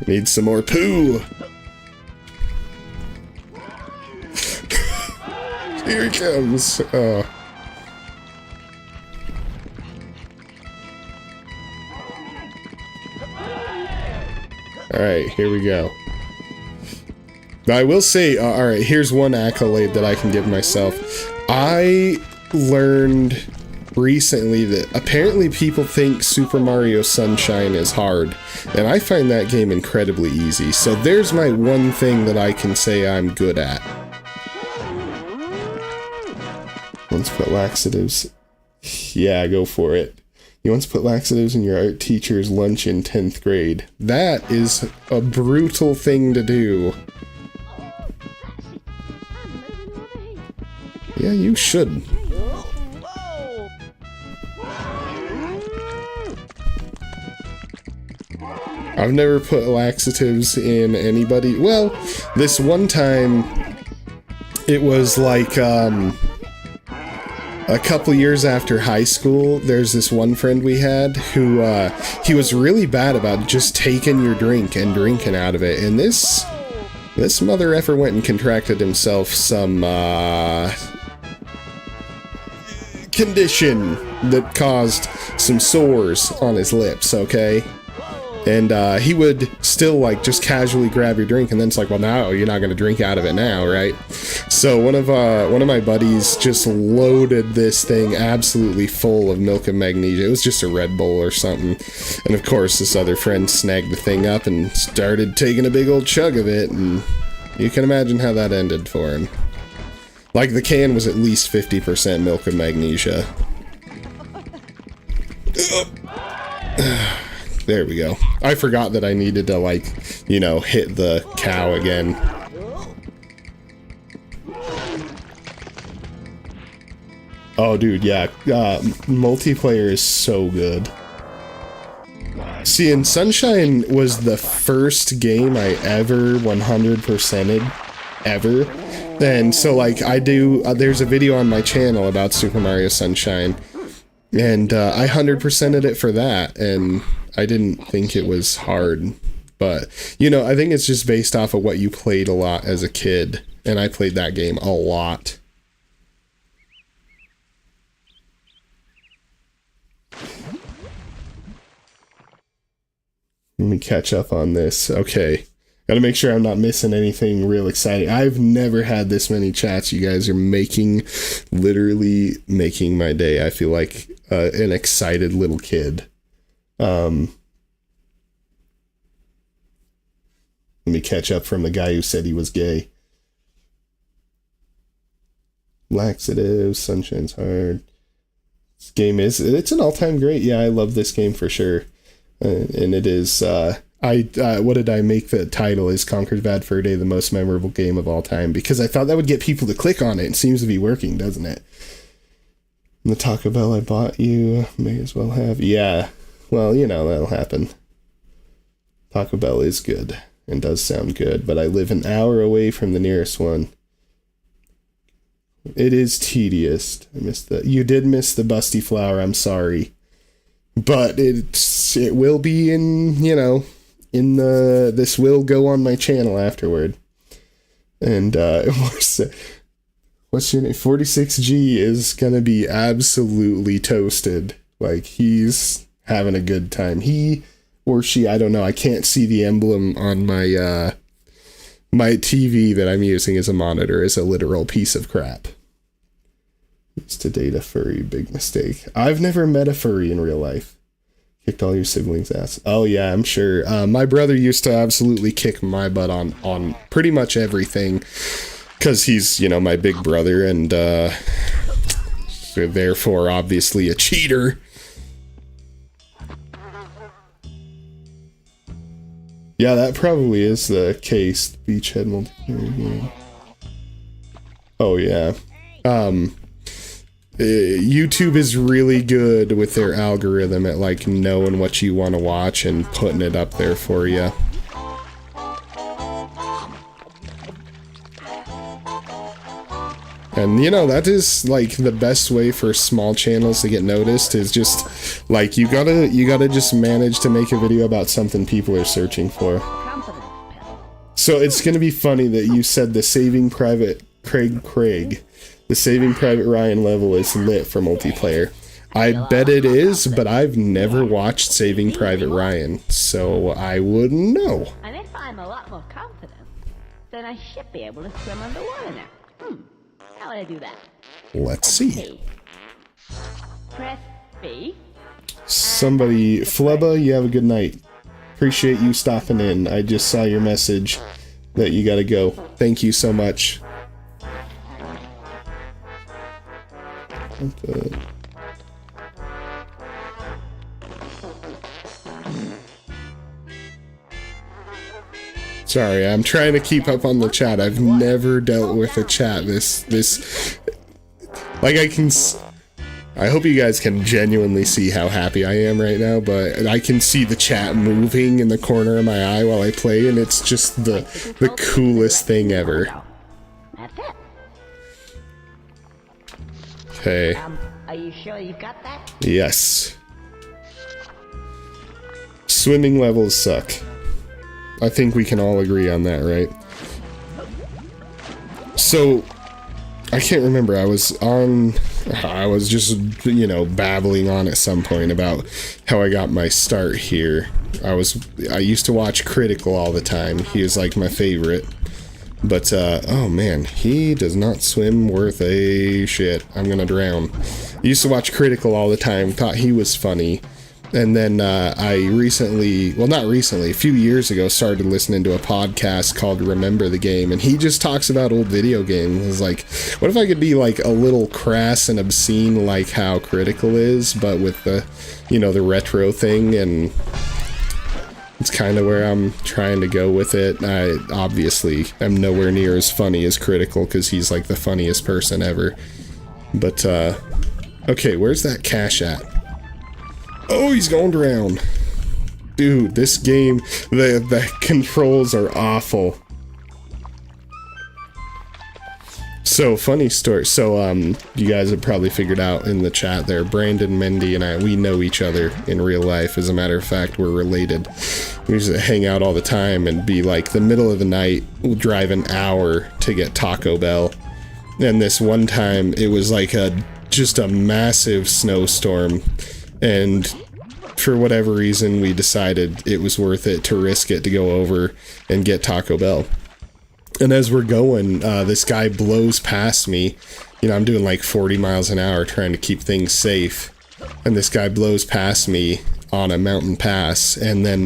S1: Need some more poo. Here he comes. Oh. Alright, here we go. Now, I will say, alright, here's one accolade that I can give myself. I learned recently that apparently people think Super Mario Sunshine is hard, and I find that game incredibly easy. So there's my one thing that I can say I'm good at. Once put laxatives. Yeah, go for it. You once put laxatives in your art teacher's lunch in 10th grade. That is a brutal thing to do. Yeah, you should. I've never put laxatives in anybody. Well, this one time, it was like, a couple years after high school, there's this one friend we had who, he was really bad about just taking your drink and drinking out of it. And this mother effer went and contracted himself some, condition that caused some sores on his lips, okay? And he would still like just casually grab your drink, and then it's like, well, now you're not gonna drink out of it now, right? So one of my buddies just loaded this thing absolutely full of milk and magnesia. It was just a Red Bull or something, and of course this other friend snagged the thing up and started taking a big old chug of it, and you can imagine how that ended for him. Like, the can was at least 50% milk and magnesia. There we go. I forgot that I needed to, like, you know, hit the cow again. Oh, dude, yeah. Multiplayer is so good. See, and Sunshine was the first game I ever 100%ed, ever. And so, like, I do, there's a video on my channel about Super Mario Sunshine, and I 100%ed it for that, and I didn't think it was hard. But, you know, I think it's just based off of what you played a lot as a kid, and I played that game a lot. Let me catch up on this. Okay. Gotta make sure I'm not missing anything real exciting. I've never had this many chats. You guys are literally making my day. I feel like an excited little kid. Let me catch up from the guy who said he was gay. Laxative, Sunshine's hard. This game it's an all-time great. Yeah, I love this game for sure. And it is, what did I make the title? Is Conker's Bad Fur Day the most memorable game of all time? Because I thought that would get people to click on it. It seems to be working, doesn't it? And the Taco Bell I bought you, may as well have. Yeah, well, you know, that'll happen. Taco Bell is good and does sound good, but I live an hour away from the nearest one. It is tedious. You did miss the Busty Flower, I'm sorry. But it will be in, you know, this will go on my channel afterward. And what's your name? 46G is gonna be absolutely toasted. Like, he's having a good time. He or she, I don't know. I can't see the emblem on my my TV that I'm using as a monitor is a literal piece of crap. Used to date a furry, big mistake. I've never met a furry in real life. Kicked all your siblings' ass. Oh yeah, I'm sure. My brother used to absolutely kick my butt on pretty much everything, because he's, you know, my big brother, and therefore obviously a cheater. Yeah, that probably is the case. Beachhead multiplayer game. Oh yeah. YouTube is really good with their algorithm at, like, knowing what you want to watch and putting it up there for you. And, you know, that is, like, the best way for small channels to get noticed, is just, like, you gotta just manage to make a video about something people are searching for. So it's gonna be funny that you said the Saving Private Craig. The Saving Private Ryan level is lit for multiplayer. I bet it is, but I've never watched Saving Private Ryan, so I wouldn't know.
S2: And if I'm a lot more confident, then I should be able to swim underwater now. How would I do that?
S1: Let's see.
S2: Press B.
S1: Somebody, Flubba, you have a good night. Appreciate you stopping in. I just saw your message that you gotta go. Thank you so much. Sorry, I'm trying to keep up on the chat. I've never dealt with a chat this like, I hope you guys can genuinely see how happy I am right now, but I can see the chat moving in the corner of my eye while I play, and it's just the coolest thing ever.
S2: That's it.
S1: Okay.
S2: Are you sure you've got that?
S1: Yes. Swimming levels suck. I think we can all agree on that, right? So, I can't remember. I was just, you know, babbling on at some point about how I got my start here. I used to watch Critical all the time. He was like my favorite. But, oh man, he does not swim worth a shit. I'm gonna drown. I used to watch Critical all the time, thought he was funny. And then I recently, well, not recently, a few years ago, started listening to a podcast called Remember the Game, and he just talks about old video games. It's like, what if I could be like a little crass and obscene like how Critical is, but with the, you know, the retro thing, and it's kind of where I'm trying to go with it. I obviously am nowhere near as funny as Critical, because he's like the funniest person ever. But, okay, where's that cash at? Oh, he's going to drown. Dude, this game, the controls are awful. So, funny story. So, you guys have probably figured out in the chat there, Brandon, Mendy, and we know each other in real life. As a matter of fact, we're related. We used to hang out all the time and be like, the middle of the night, we'll drive an hour to get Taco Bell. And this one time, it was like just a massive snowstorm. And for whatever reason, we decided it was worth it to risk it to go over and get Taco Bell. And as we're going, this guy blows past me. You know, I'm doing like 40 miles an hour trying to keep things safe. And this guy blows past me on a mountain pass. And then,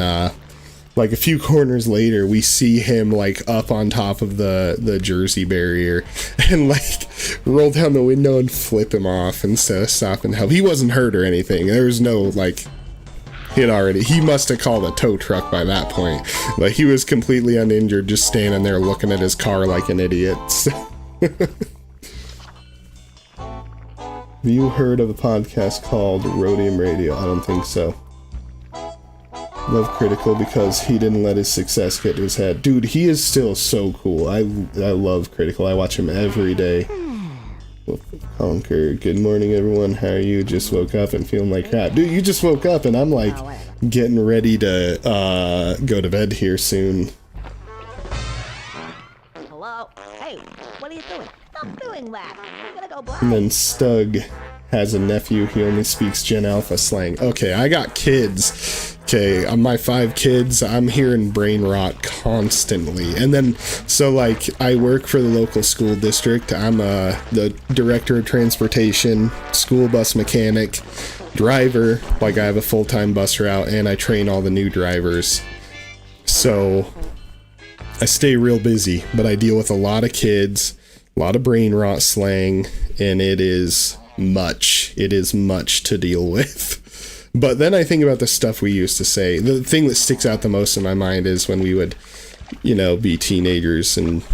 S1: like a few corners later, we see him like up on top of the Jersey barrier and like roll down the window and flip him off instead of stopping to help. He wasn't hurt or anything. There was no like... He must have called a tow truck by that point. Like, he was completely uninjured, just standing there looking at his car like an idiot. Have you heard of a podcast called Rhodium Radio? I don't think so. Love Critical because he didn't let his success get to his head. Dude, he is still so cool. I love Critical. I watch him every day. Conker, good morning everyone, how are you? Just woke up and feeling like crap. Dude, you just woke up and I'm like getting ready to go to bed here soon.
S2: Hello? Hey, what are you doing? Stop doing that. I'm gonna go blind.
S1: And then Stug has a nephew, he only speaks Gen Alpha slang. Okay, I got kids. Okay, my 5 kids, I'm hearing brain rot constantly. And then, so like, I work for the local school district. I'm the director of transportation, school bus mechanic, driver. Like, I have a full-time bus route, and I train all the new drivers. So, I stay real busy, but I deal with a lot of kids, a lot of brain rot slang, and it is much to deal with. But then I think about the stuff we used to say. The thing that sticks out the most in my mind is when we would, you know, be teenagers and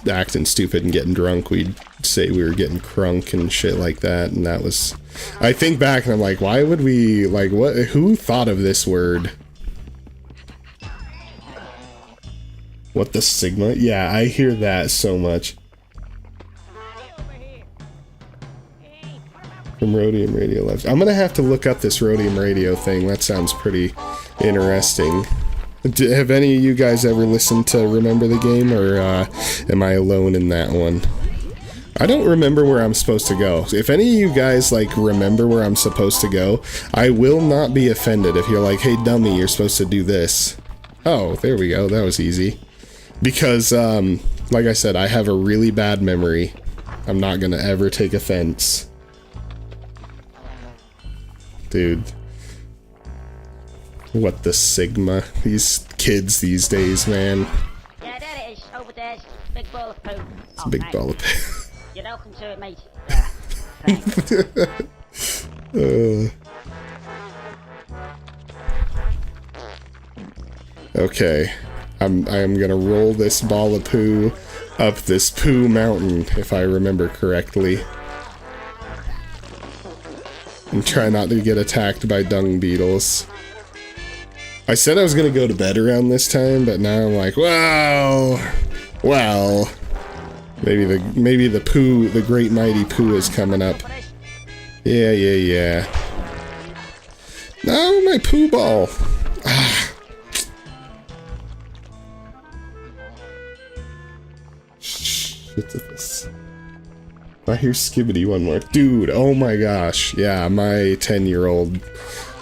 S1: acting stupid and getting drunk. We'd say we were getting crunk and shit like that. And that was... I think back and I'm like, why would we... Like, what? Who thought of this word? What the Sigma? Yeah, I hear that so much. From Rhodium Radio Live. I'm gonna have to look up this Rhodium Radio thing. That sounds pretty interesting. Have any of you guys ever listened to Remember the Game, or am I alone in that one? I don't remember where I'm supposed to go. If any of you guys, like, remember where I'm supposed to go, I will not be offended if you're like, hey, dummy, you're supposed to do this. Oh, there we go. That was easy. Because, like I said, I have a really bad memory. I'm not gonna ever take offense. Dude. What the Sigma? These kids these days, man.
S2: Yeah, there it is. Over there. Big ball of poo.
S1: It's a big ball of poo.
S2: You're welcome to it, mate. Yeah. Thanks.
S1: Okay. I am gonna roll this ball of poo up this poo mountain, if I remember correctly. And try not to get attacked by dung beetles. I said I was gonna go to bed around this time, but now I'm like, well, maybe the poo, the great mighty poo is coming up. Yeah. No, my poo ball. Ah. Shit at this. I hear Skibbity one more. Dude, oh my gosh. Yeah, my 10-year-old.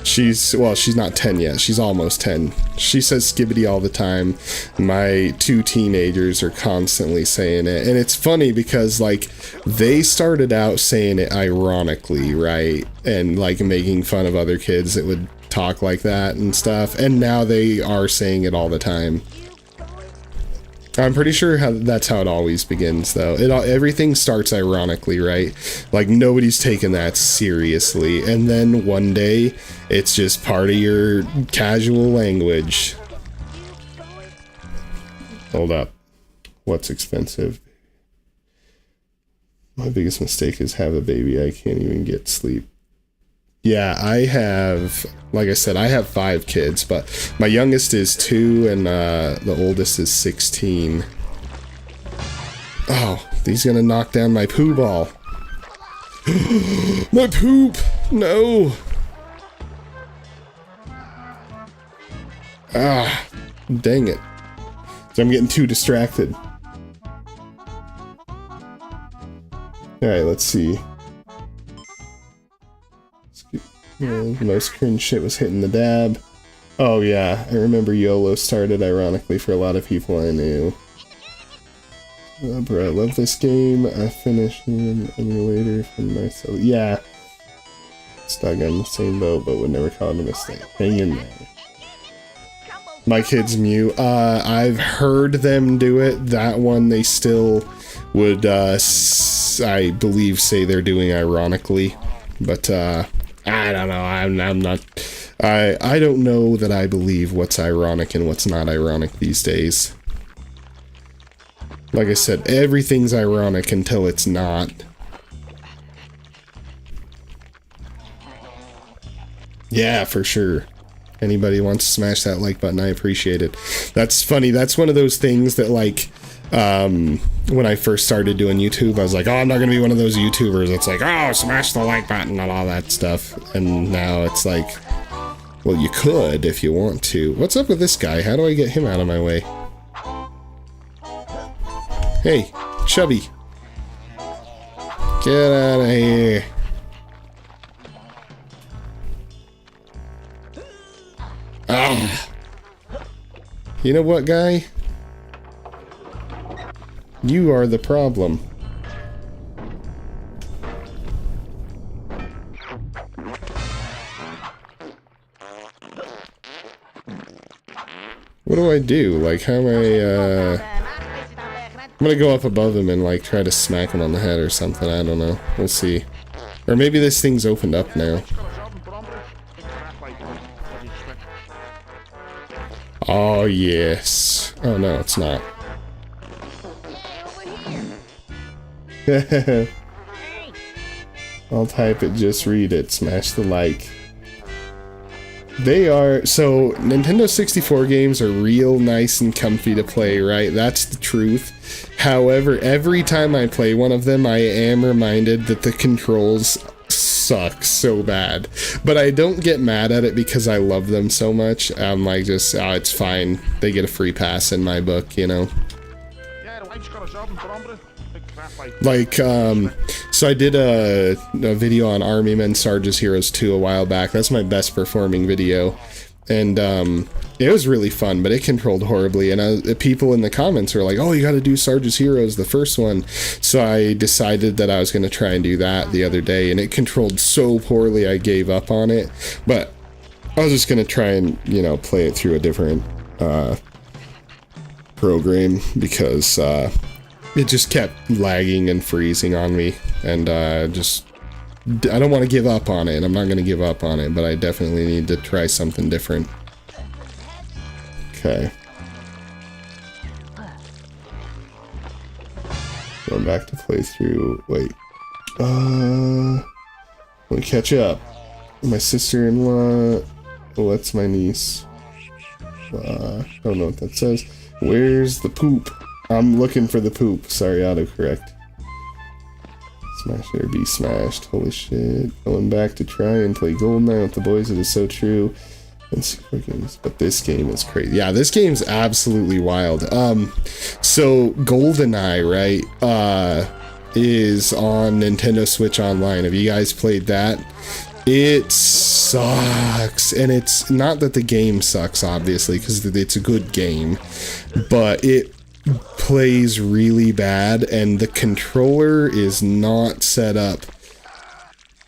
S1: She's not 10 yet. She's almost 10. She says Skibbity all the time. My 2 teenagers are constantly saying it. And it's funny because, like, they started out saying it ironically, right? And, like, making fun of other kids that would talk like that and stuff. And now they are saying it all the time. I'm pretty sure that's how it always begins, though. Everything starts ironically, right? Like, nobody's taking that seriously. And then one day, it's just part of your casual language. Hold up. What's expensive? My biggest mistake is have a baby. I can't even get sleep. Yeah, I have, like I said, I have 5 kids, but my youngest is 2 and the oldest is 16. Oh, he's gonna knock down my poo ball. My poop! No! Ah, dang it. So I'm getting too distracted. Alright, let's see. The most cringe shit was hitting the dab. Oh yeah, I remember YOLO started ironically for a lot of people I knew. Bro, I love this game. I finished an emulator from myself. Yeah. Stuck on the same boat, but would never call it a mistake. Hang in there. My kids Mew. I've heard them do it. That one they still would, I believe, say they're doing ironically. But, I don't know. I'm not. I don't know that I believe what's ironic and what's not ironic these days. Like I said, everything's ironic until it's not. Yeah, for sure. Anybody wants to smash that like button, I appreciate it. That's funny. That's one of those things that, like, when I first started doing YouTube, I was like, oh, I'm not going to be one of those YouTubers. It's like, oh, smash the like button and all that stuff. And now it's like, well, you could if you want to. What's up with this guy? How do I get him out of my way? Hey, Chubby. Get out of here. Ah. You know what, guy? You are the problem. What do I do? Like, how am I, I'm gonna go up above him and, like, try to smack him on the head or something. I don't know. We'll see. Or maybe this thing's opened up now. Oh, yes. Oh, no, it's not. I'll type it, just read it. Smash the like. They are, so Nintendo 64 games are real nice and comfy to play, right? That's the truth. However, every time I play one of them, I am reminded that the controls suck so bad. But I don't get mad at it because I love them so much. I'm like, just, oh, it's fine. They get a free pass in my book, you know? Like, so I did a video on Army Men Sarge's Heroes 2 a while back. That's my best performing video. And, it was really fun, but it controlled horribly. And people in the comments were like, oh, you gotta do Sarge's Heroes, the first one. So I decided that I was gonna try and do that the other day. And it controlled so poorly, I gave up on it. But I was just gonna try and, you know, play it through a different, program because, it just kept lagging and freezing on me, and I don't want to give up on it, and I'm not going to give up on it, but I definitely need to try something different. Okay. Going back to playthrough. Wait. Let me catch up. My sister-in-law. Oh, that's my niece. I don't know what that says. Where's the poop? I'm looking for the poop. Sorry, autocorrect. Smash or be smashed. Holy shit. Going back to try and play GoldenEye with the boys. It is so true. And super games. But this game is crazy. Yeah, this game's absolutely wild. So GoldenEye, right, is on Nintendo Switch Online. Have you guys played that? It sucks. And it's not that the game sucks, obviously, because it's a good game. But it plays really bad, and the controller is not set up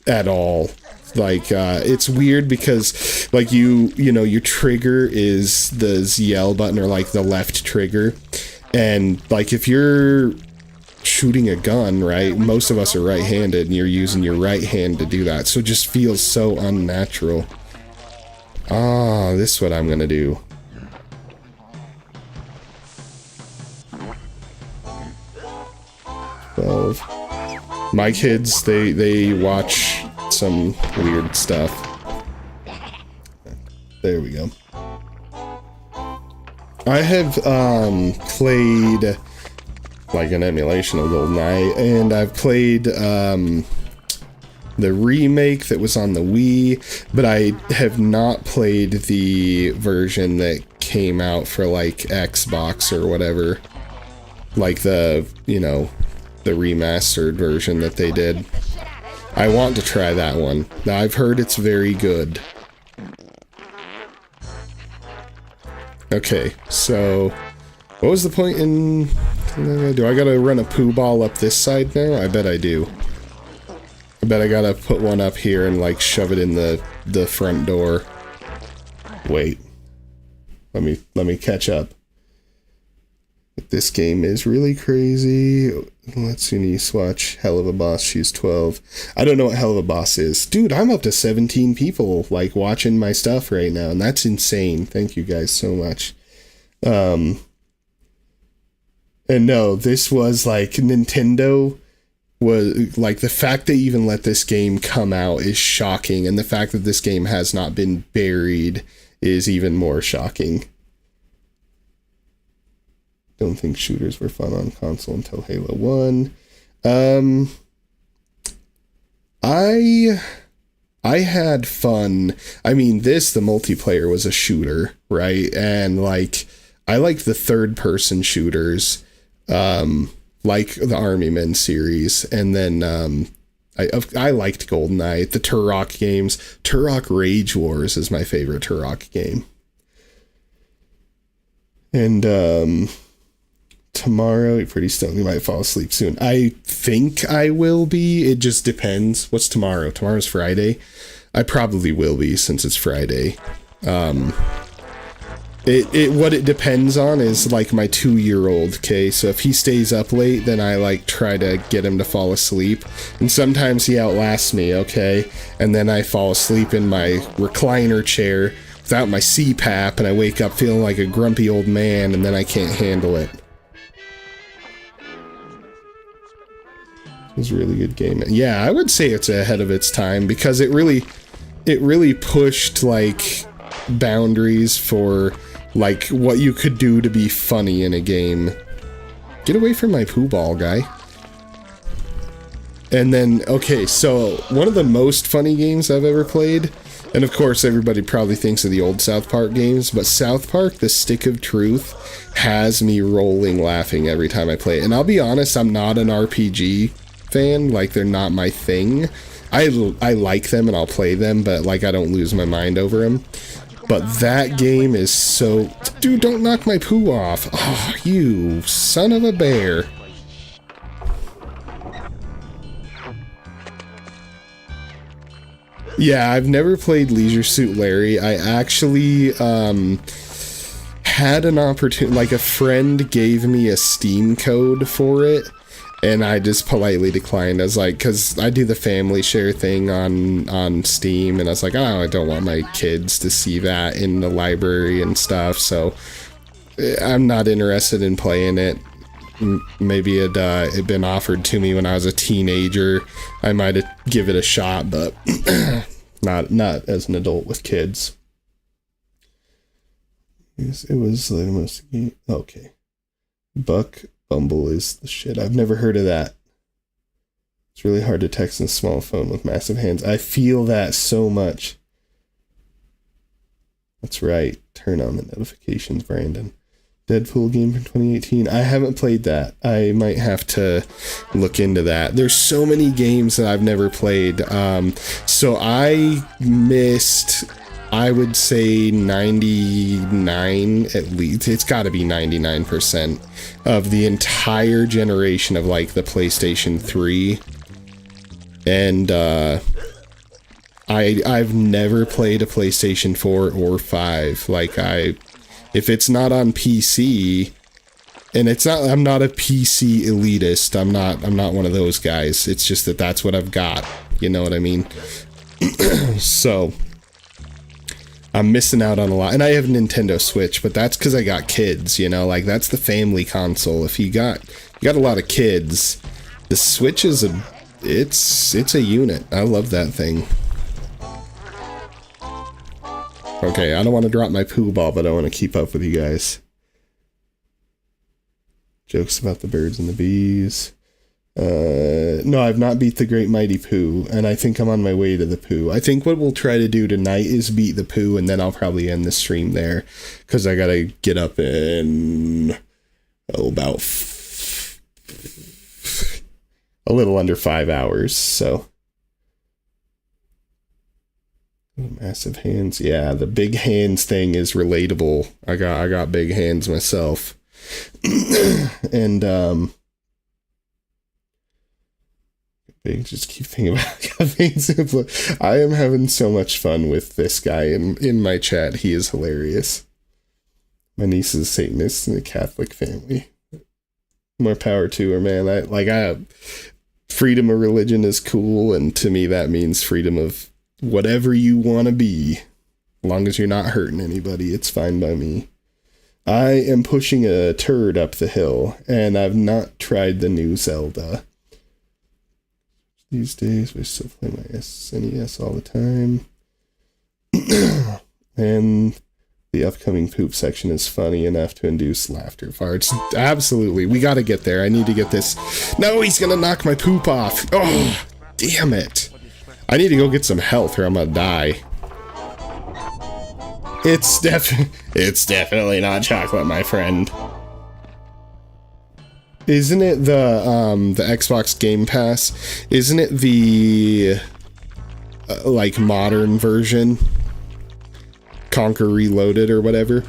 S1: at all. Like, it's weird because, like, you know, your trigger is the ZL button, or like the left trigger, and like if you're shooting a gun, right, most of us are right-handed and you're using your right hand to do that, so it just feels so unnatural. Ah, this is what I'm gonna do. My kids, they watch some weird stuff. There we go. I have played like an emulation of GoldenEye, and I've played the remake that was on the Wii, but I have not played the version that came out for like Xbox or whatever. Like the, you know, the remastered version that they did. I want to try that one. Now, I've heard it's very good. Okay, so what was the point in... do I gotta run a poo ball up this side now? I bet I do. I bet I gotta put one up here and like shove it in the front door. Wait. Let me catch up. This game is really crazy. Let's see, Swatch, Hell of a Boss, she's 12. I don't know what Hell of a Boss is. Dude, I'm up to 17 people, like, watching my stuff right now, and that's insane. Thank you guys so much. And no, this was, like, Nintendo was, like, the fact they even let this game come out is shocking, and the fact that this game has not been buried is even more shocking. Don't think shooters were fun on console until Halo 1. I had fun. I mean, the multiplayer was a shooter, right? And like, I like the third-person shooters, like the Army Men series, and then I liked GoldenEye, the Turok games. Turok Rage Wars is my favorite Turok game. And tomorrow, you're pretty stoned, you might fall asleep soon. I think I will be. It just depends. What's tomorrow? Tomorrow's Friday. I probably will be, since it's Friday. What it depends on is like my 2-year-old, okay? So if he stays up late, then I like try to get him to fall asleep. And sometimes he outlasts me, okay? And then I fall asleep in my recliner chair without my CPAP, and I wake up feeling like a grumpy old man, and then I can't handle it. It was a really good game. Yeah, I would say it's ahead of its time, because it really pushed like boundaries for like what you could do to be funny in a game. Get away from my poo ball, guy. And then, okay, so one of the most funny games I've ever played, and of course everybody probably thinks of the old South Park games, but South Park, The Stick of Truth, has me rolling laughing every time I play it. And I'll be honest, I'm not an RPG fan, like they're not my thing. I like them and I'll play them, but like I don't lose my mind over them. But that game is so... Dude, don't knock my poo off. Oh, you son of a bear. Yeah, I've never played Leisure Suit Larry. I actually had an opportunity, like a friend gave me a Steam code for it, and I just politely declined. I was like, because I do the family share thing on Steam, and I was like, oh, I don't want my kids to see that in the library and stuff, so I'm not interested in playing it. Maybe it'd been offered to me when I was a teenager. I might have give it a shot, but not as an adult with kids. It was the most... Okay. Buck Bumble is the shit. I've never heard of that. It's really hard to text on a small phone with massive hands. I feel that so much. That's right. Turn on the notifications, Brandon. Deadpool game from 2018. I haven't played that. I might have to look into that. There's so many games that I've never played. So I missed, I would say 99, at least. It's got to be 99% of the entire generation of like the PlayStation 3. And I've never played a PlayStation 4 or 5. Like if it's not on PC, and I'm not a PC elitist. I'm not one of those guys. It's just that that's what I've got. You know what I mean? So I'm missing out on a lot. And I have a Nintendo Switch, but that's because I got kids, you know, like that's the family console. If you got a lot of kids, the Switch is it's a unit. I love that thing. Okay, I don't want to drop my poo ball, but I want to keep up with you guys. Jokes about the birds and the bees. No, I've not beat the Great Mighty Pooh, and I think I'm on my way to the Pooh. I think what we'll try to do tonight is beat the Pooh, and then I'll probably end the stream there, because I gotta get up in, about a little under 5 hours, so. Massive hands. Yeah, the big hands thing is relatable. I got big hands myself. And big, just keep thinking about I am having so much fun with this guy in my chat. He is hilarious. My niece is a Satanist in a Catholic family. More power to her, man. I freedom of religion is cool, and to me that means freedom of whatever you want to be. As long as you're not hurting anybody, it's fine by me. I am pushing a turd up the hill, and I've not tried the new Zelda. These days, we still play my SNES all the time. And the upcoming poop section is funny enough to induce laughter farts. Absolutely, we gotta get there. I need to get this. No, he's gonna knock my poop off. Oh, damn it. I need to go get some health or I'm gonna die. It's definitely not chocolate, my friend. Isn't it the Xbox Game Pass? Isn't it the like modern version? Conker Reloaded or whatever?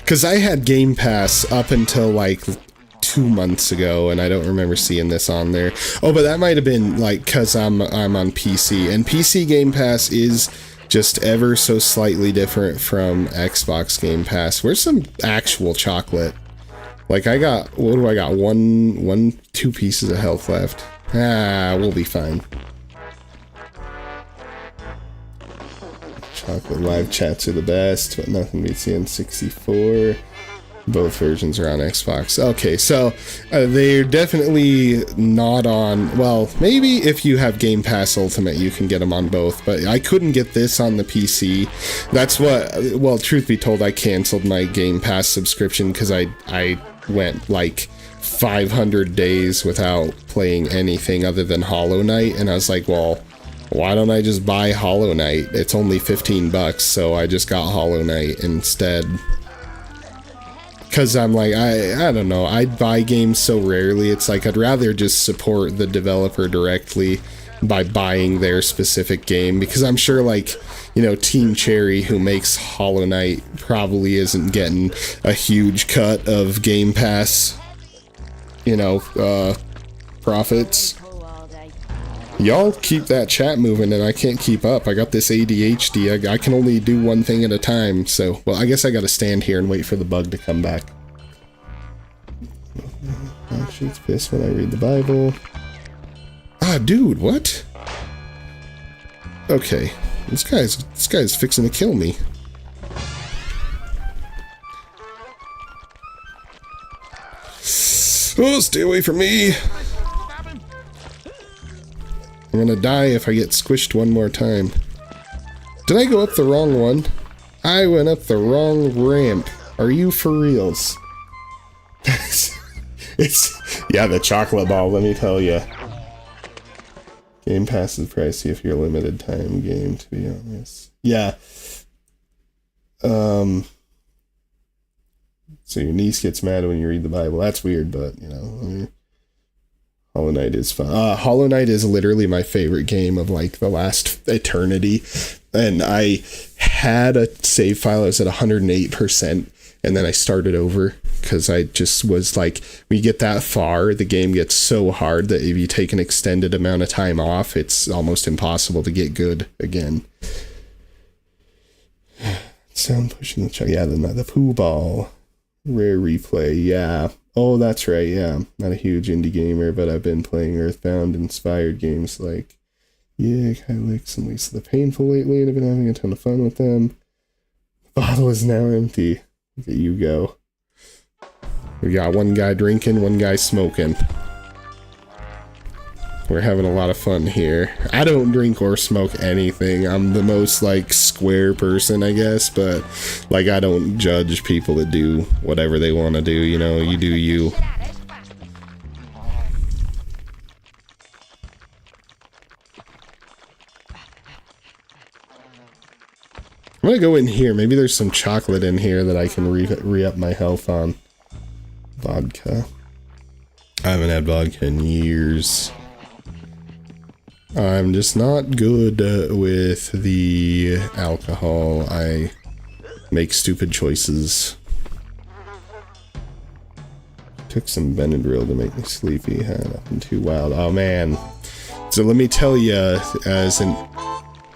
S1: Cause I had Game Pass up until like 2 months ago, and I don't remember seeing this on there. Oh, but that might have been like cause I'm on PC, and PC Game Pass is just ever so slightly different from Xbox Game Pass. Where's some actual chocolate? Like I got, what do I got? Two pieces of health left. Ah, we'll be fine. Chocolate live chats are the best, but nothing beats the N64. Both versions are on Xbox. Okay, so they're definitely not on... Well, maybe if you have Game Pass Ultimate, you can get them on both, but I couldn't get this on the PC. That's what... Well, truth be told, I canceled my Game Pass subscription because I went like 500 days without playing anything other than Hollow Knight, and I was like, well, why don't I just buy Hollow Knight? It's only $15, so I just got Hollow Knight instead. Because I'm like, I don't know, I buy games so rarely, it's like I'd rather just support the developer directly by buying their specific game, because I'm sure, like, you know, Team Cherry, who makes Hollow Knight, probably isn't getting a huge cut of Game Pass, you know, profits. Y'all keep that chat moving, and I can't keep up. I got this ADHD. I can only do one thing at a time, so... Well, I guess I gotta stand here and wait for the bug to come back. She's pissed when I read the Bible. Ah, dude, what? Okay. This guy's fixing to kill me. Oh, stay away from me! I'm gonna die if I get squished one more time. Did I go up the wrong one? I went up the wrong ramp. Are you for reals? Yeah, the chocolate ball, let me tell you. Game Pass is pricey if you're a limited time game, to be honest. Yeah. So your niece gets mad when you read the Bible. That's weird, but, you know, I mean, Hollow Knight is fun. Hollow Knight is literally my favorite game of like the last eternity. And I had a save file. I was at 108%. And then I started over because I just was like, when you get that far, the game gets so hard that if you take an extended amount of time off, it's almost impossible to get good again. Sound pushing the chuck. Yeah, the poo ball. Rare replay. Yeah. Oh, that's right, yeah. Not a huge indie gamer, but I've been playing Earthbound-inspired games like, yeah, Kylix and Lisa the Painful lately, and I've been having a ton of fun with them. The bottle is now empty. There you go. We got one guy drinking, one guy smoking. We're having a lot of fun here. I don't drink or smoke anything. I'm the most, like, square person, I guess, but, like, I don't judge people that do whatever they want to do, you know? You do you. I'm gonna go in here. Maybe there's some chocolate in here that I can re-up my health on. Vodka. I haven't had vodka in years. I'm just not good with the alcohol. I make stupid choices. Took some Benadryl to make me sleepy. Nothing too wild. Oh man. So let me tell you, as an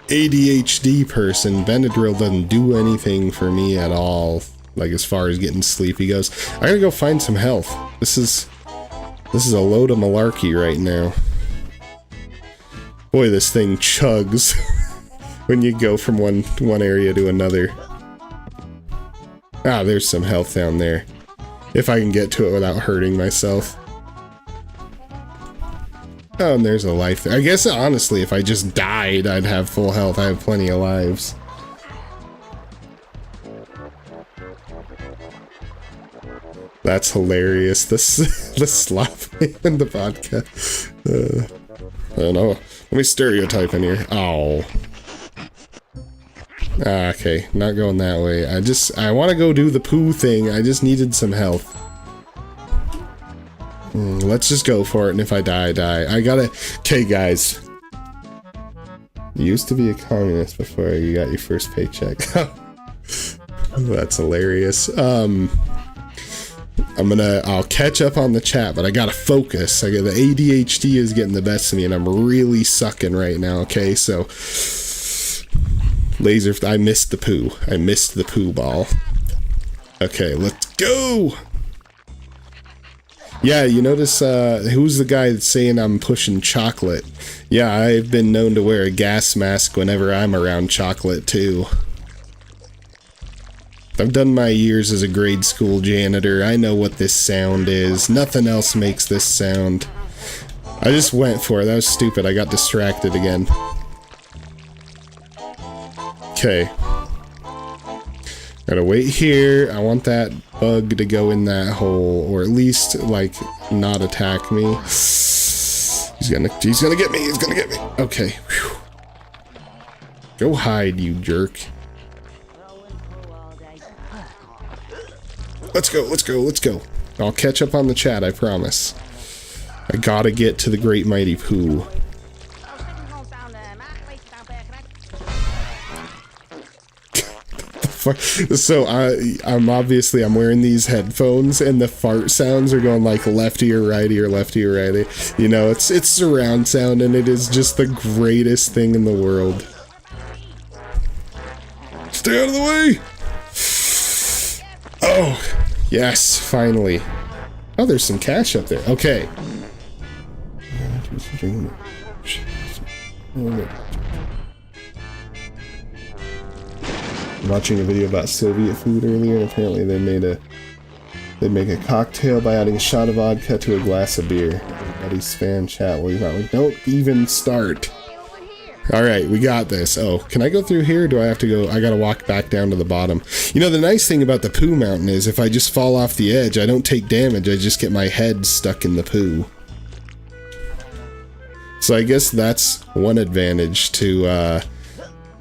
S1: ADHD person, Benadryl doesn't do anything for me at all. Like as far as getting sleepy goes. I gotta go find some health. This is a load of malarkey right now. Boy, this thing chugs when you go from one area to another. Ah, there's some health down there. If I can get to it without hurting myself. Oh, and there's a life there. I guess, honestly, if I just died, I'd have full health. I have plenty of lives. That's hilarious. The slop and the vodka. I don't know. Let me stereotype in here. Oh. Ah, okay, not going that way. I want to go do the poo thing. I just needed some health. Let's just go for it, and if I die, I die. I gotta... Okay, guys. You used to be a communist before you got your first paycheck. That's hilarious. I'll catch up on the chat, but I gotta focus. The ADHD is getting the best of me, and I'm really sucking right now, okay? So, I missed the poo. I missed the poo ball. Okay, let's go! Yeah, you notice, who's the guy that's saying I'm pushing chocolate? Yeah, I've been known to wear a gas mask whenever I'm around chocolate, too. I've done my years as a grade school janitor. I know what this sound is. Nothing else makes this sound. I just went for it. That was stupid. I got distracted again. Okay. Gotta wait here. I want that bug to go in that hole, or at least, like, not attack me. He's gonna get me. He's gonna get me. Okay. Whew. Go hide, you jerk. Let's go, let's go, let's go. I'll catch up on the chat, I promise. I gotta get to the great mighty poo. So I'm wearing these headphones, and the fart sounds are going like lefty or righty or lefty or righty. You know, it's surround sound, and it is just the greatest thing in the world. Stay out of the way! Oh, yes, finally. Oh, there's some cash up there. Okay. Watching a video about Soviet food earlier, and apparently they make a cocktail by adding a shot of vodka to a glass of beer. Everybody's fan chat. Don't even start. Alright, we got this. Oh, can I go through here, or do I have to go? I gotta walk back down to the bottom. You know, the nice thing about the poo mountain is if I just fall off the edge, I don't take damage, I just get my head stuck in the poo. So I guess that's one advantage to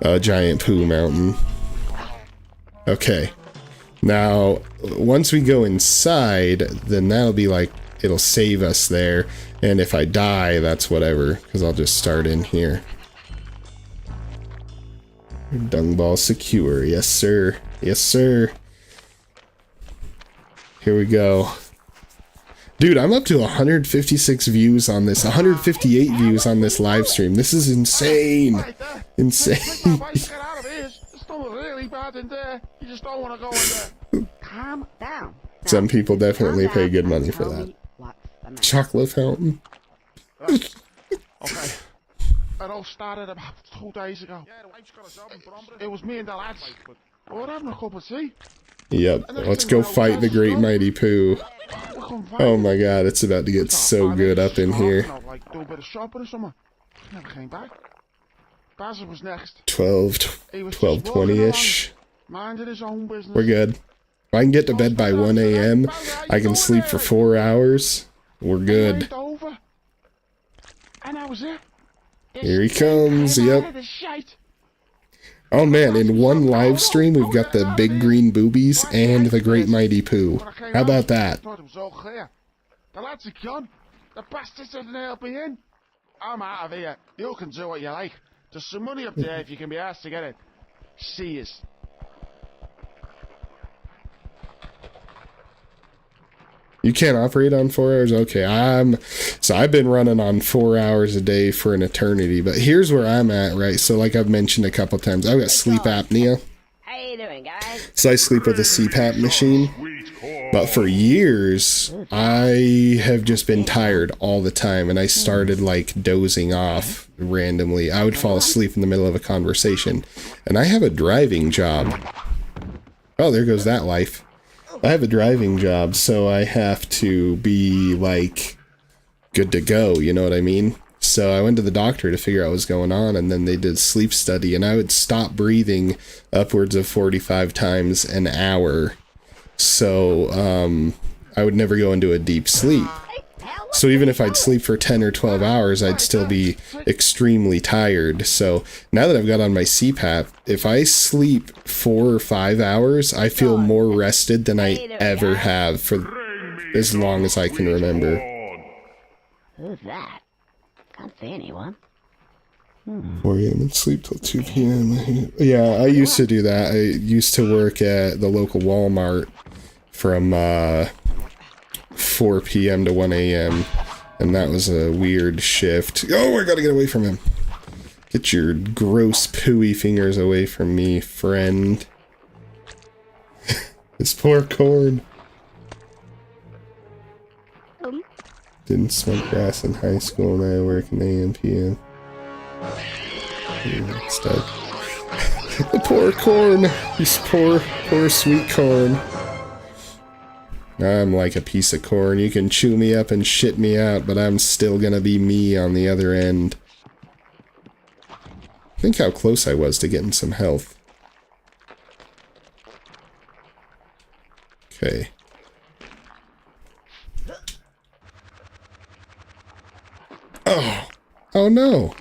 S1: a giant poo mountain. Okay. Now, once we go inside, then that'll be like, it'll save us there. And if I die, that's whatever, because I'll just start in here. Dung ball secure. Yes, sir. Yes, sir. Here we go. Dude, I'm up to 156 views on this. 158 views on this live stream. This is insane. Insane.
S2: Calm down.
S1: Some people definitely pay good money for that. Chocolate fountain.
S4: Okay. It all started about 2 days ago. It was me and the lads. We're having a cup of tea.
S1: Yep. Let's go fight the great mighty poo.
S4: We couldn't find
S1: Oh
S4: him.
S1: my god, it's about to get so good up in here.
S4: Like, do a bit of shopping or something. Never came back. Basil was next.
S1: 12:20ish.
S4: Minding his own business.
S1: We're good. If I can get to bed by 1 a.m., I can sleep for 4 hours. We're good.
S4: Ain't over. And that was it.
S1: Here he comes, yep. Oh man, in one live stream, we've got the big green boobies and the great mighty poo. How about that?
S4: Thought it was all clear. The lads are gone. The bastards didn't help me in. I'm out of here. You can do what you like. There's some money up there if you can be asked to get it. See yous.
S1: You can't operate on 4 hours? Okay, so I've been running on 4 hours a day for an eternity, but here's where I'm at, right? So like I've mentioned a couple times, I've got sleep apnea.
S2: How you doing, guys?
S1: So I sleep with a CPAP machine. But for years, I have just been tired all the time, and I started like dozing off randomly. I would fall asleep in the middle of a conversation, and I have a driving job. Oh, there goes that life. I have a driving job, so I have to be like good to go, you know what I mean? So I went to the doctor to figure out what was going on, and then they did a sleep study, and I would stop breathing upwards of 45 times an hour. So I would never go into a deep sleep. So even if I'd sleep for 10 or 12 hours, I'd still be extremely tired. So now that I've got on my CPAP, if I sleep 4 or 5 hours, I feel more rested than I ever have for as long as I can remember.
S2: Who's that? Can't see anyone.
S1: 4 a.m. and sleep till 2 p.m. Yeah, I used to do that. I used to work at the local Walmart from 4 p.m. to 1 a.m. and that was a weird shift. Oh, I gotta get away from him. Get your gross pooey fingers away from me, friend. This poor corn. Didn't smoke grass in high school, and I work in AM PM. Stuck. The poor corn. This poor sweet corn. I'm like a piece of corn. You can chew me up and shit me out, but I'm still gonna be me on the other end. Think how close I was to getting some health. Okay. Oh! Oh no!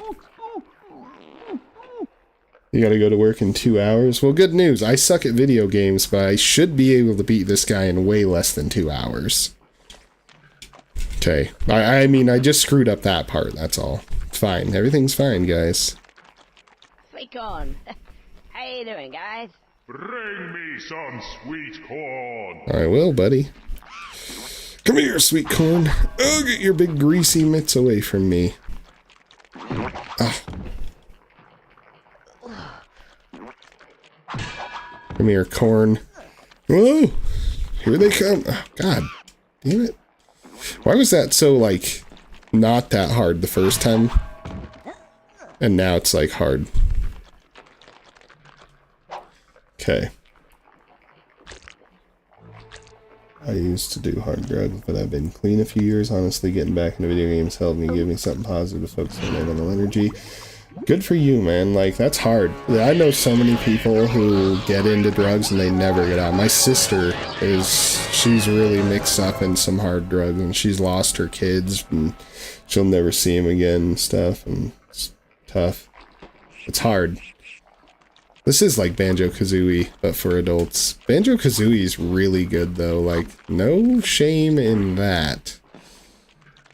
S1: You gotta go to work in 2 hours? Well, good news. I suck at video games, but I should be able to beat this guy in way less than 2 hours. Okay. I mean, I just screwed up that part, that's all. It's fine. Everything's fine, guys.
S2: Sweet corn. How you doing, guys?
S4: Bring me some sweet corn.
S1: I will, buddy. Come here, sweet corn. Oh, get your big greasy mitts away from me. Ah. Come here, corn. Whoa! Here they come. Oh, God damn it. Why was that so, like, not that hard the first time? And now it's, like, hard. Okay. I used to do hard drugs, but I've been clean a few years. Honestly, getting back into video games helped me, give me something positive to focus on my mental energy. Good for you, man. Like, that's hard. I know so many people who get into drugs and they never get out. My sister she's really mixed up in some hard drugs, and she's lost her kids, and she'll never see them again and stuff, and it's tough. It's hard. This is like Banjo-Kazooie, but for adults. Banjo-Kazooie is really good, though. Like, no shame in that.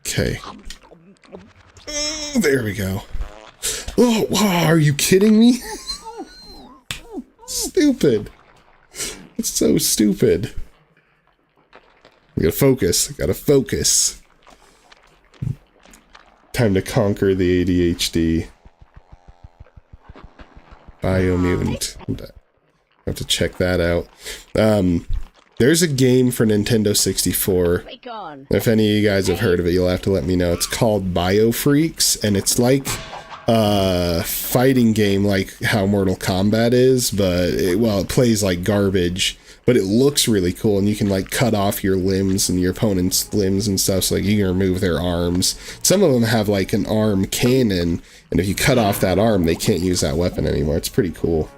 S1: Okay. Oh, there we go. Oh, wow, are you kidding me? Stupid. It's so stupid. I gotta focus. I gotta focus. Time to conquer the ADHD. Biomutant. I have to check that out. There's a game for Nintendo 64. If any of you guys have heard of it, you'll have to let me know. It's called Biofreaks, and it's like a fighting game like how Mortal Kombat is, but it plays like garbage, but it looks really cool, and you can like cut off your limbs and your opponent's limbs and stuff, so like you can remove their arms. Some of them have like an arm cannon, and if you cut off that arm, they can't use that weapon anymore. It's pretty cool.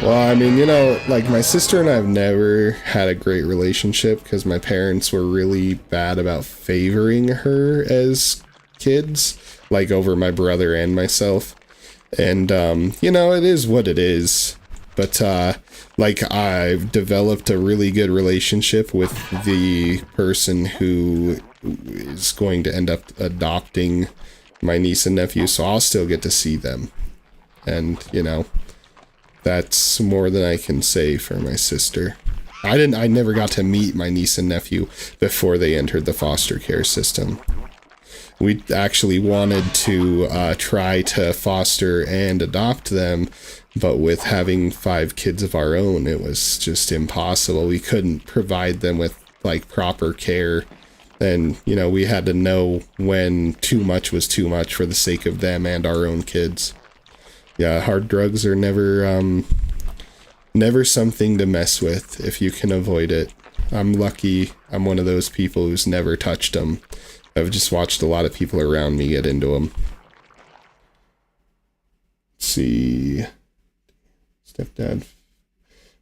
S1: Well, I mean, you know, like my sister and I have never had a great relationship because my parents were really bad about favoring her as kids, like over my brother and myself. And, you know, it is what it is. But, like, I've developed a really good relationship with the person who is going to end up adopting my niece and nephew, so I'll still get to see them. And, you know, that's more than I can say for my sister. I never got to meet my niece and nephew before they entered the foster care system. We actually wanted to try to foster and adopt them, but with having 5 kids of our own, it was just impossible. We couldn't provide them with like proper care, and you know, we had to know when too much was too much for the sake of them and our own kids. Yeah, hard drugs are never something to mess with if you can avoid it. I'm lucky. I'm one of those people who's never touched them. I've just watched a lot of people around me get into them. Let's see. Stepdad.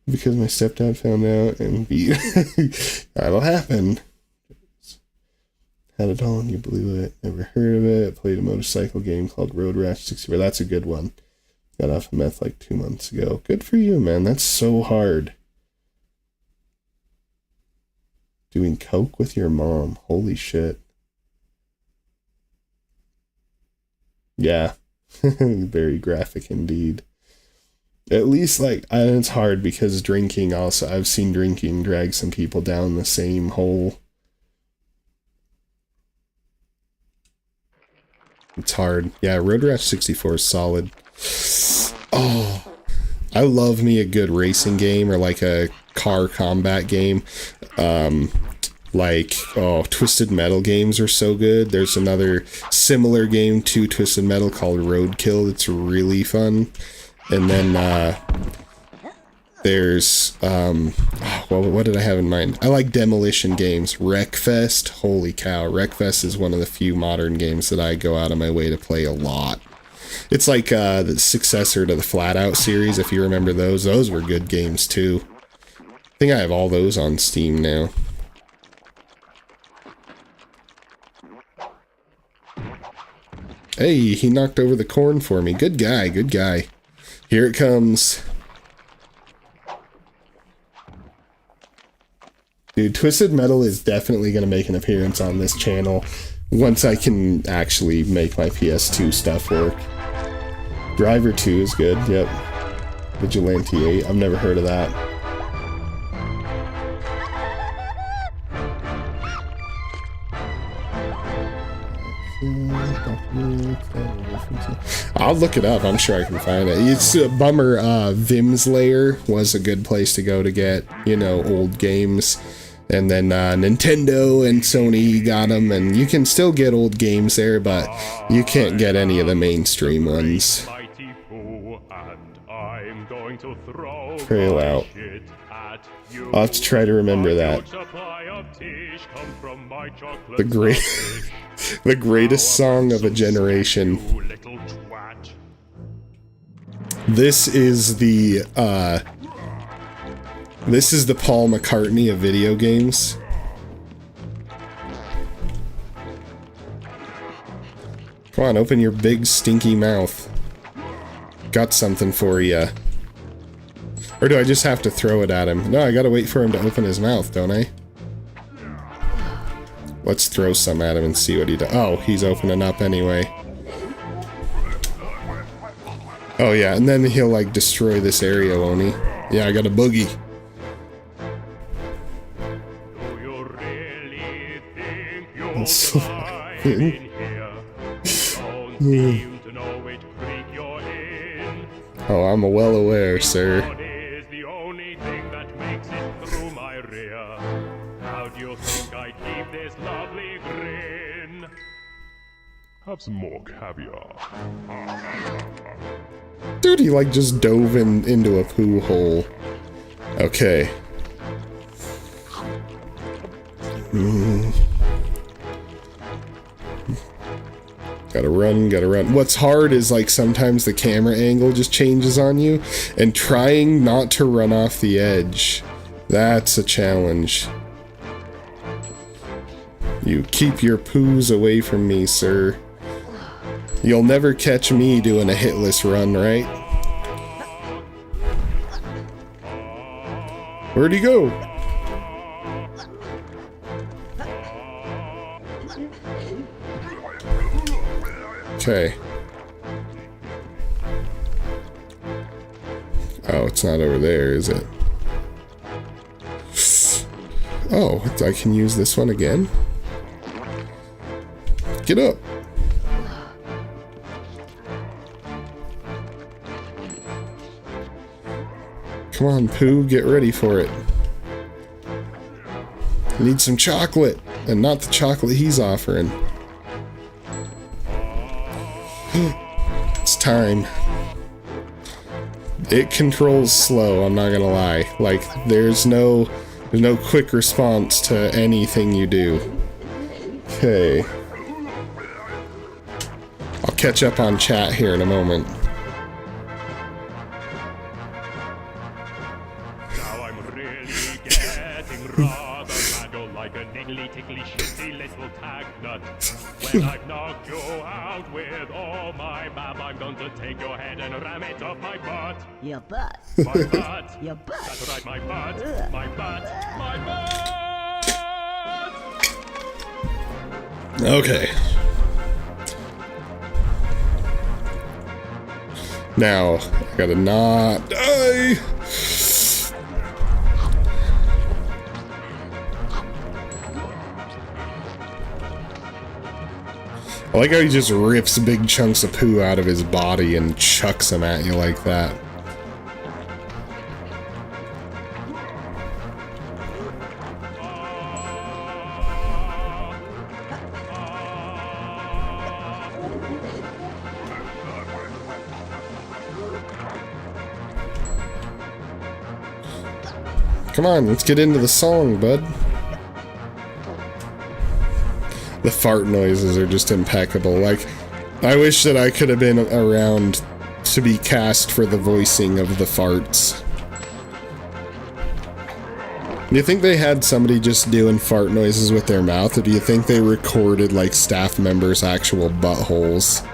S1: Because my stepdad found out and beat. That'll happen. Had it all and you blew it. Never heard of it. Played a motorcycle game called Road Rash 64. That's a good one. Got off of meth like 2 months ago. Good for you, man. That's so hard. Doing coke with your mom. Holy shit. Yeah. Very graphic indeed. At least, like, and it's hard because drinking also, I've seen drinking drag some people down the same hole. It's hard. Yeah, Road Rash 64 is solid. Oh, I love me a good racing game or like a car combat game. Like, oh, Twisted Metal games are so good. There's another similar game to Twisted Metal called Roadkill. It's really fun. And then there's well, what did I have in mind? I like demolition games. Wreckfest. Holy cow, Wreckfest is one of the few modern games that I go out of my way to play a lot. It's like the successor to the Flat Out series, if you remember those. Those were good games too. I think I have all those on Steam now. Hey, he knocked over the corn for me. Good guy, good guy. Here it comes. Dude, Twisted Metal is definitely going to make an appearance on this channel once I can actually make my PS2 stuff work. Driver 2 is good, yep. Vigilante 8, I've never heard of that. I'll look it up, I'm sure I can find it. It's a bummer, Vimslayer was a good place to go to get, you know, old games. And then Nintendo and Sony got them, and you can still get old games there, but you can't get any of the mainstream ones. Trail out. I'll have to try to remember that. The greatest song of a generation. This is the Paul McCartney of video games. Come on, open your big stinky mouth. Got something for you. Or do I just have to throw it at him? No, I gotta wait for him to open his mouth, don't I? Let's throw some at him and see what he does. Oh, he's opening up anyway. Oh yeah, and then he'll like destroy this area, won't he? Yeah, I got a boogie. Oh, I'm well aware, sir.
S5: have some more caviar.
S1: Dude, he like just dove into a poo hole. Okay. Gotta run, gotta run. What's hard is like sometimes the camera angle just changes on you, and trying not to run off the edge. That's a challenge. You keep your poos away from me, sir. You'll never catch me doing a hitless run, right? Where'd he go? Okay. Oh, it's not over there, is it? Oh, I can use this one again? Get up! Come on, Pooh, get ready for it. I need some chocolate, and not the chocolate he's offering. It's time. It controls slow, I'm not gonna lie. Like, there's no quick response to anything you do. Okay. I'll catch up on chat here in a moment.
S5: Now I'm really getting rather mad, you're like a niggly, tickly, shitty little tag nut. When I've knocked you out with all my bab, I'm going to take your head and ram it up my butt.
S2: Your butt.
S5: My butt.
S2: Your butt.
S5: That's right, my butt.
S2: Ugh.
S5: My butt. My butt.
S1: Okay. Now, I gotta not die. I like how he just rips big chunks of poo out of his body and chucks them at you like that. Come on, let's get into the song, bud. The fart noises are just impeccable. Like, I wish that I could have been around to be cast for the voicing of the farts. Do you think they had somebody just doing fart noises with their mouth, or do you think they recorded, like, staff members' actual buttholes?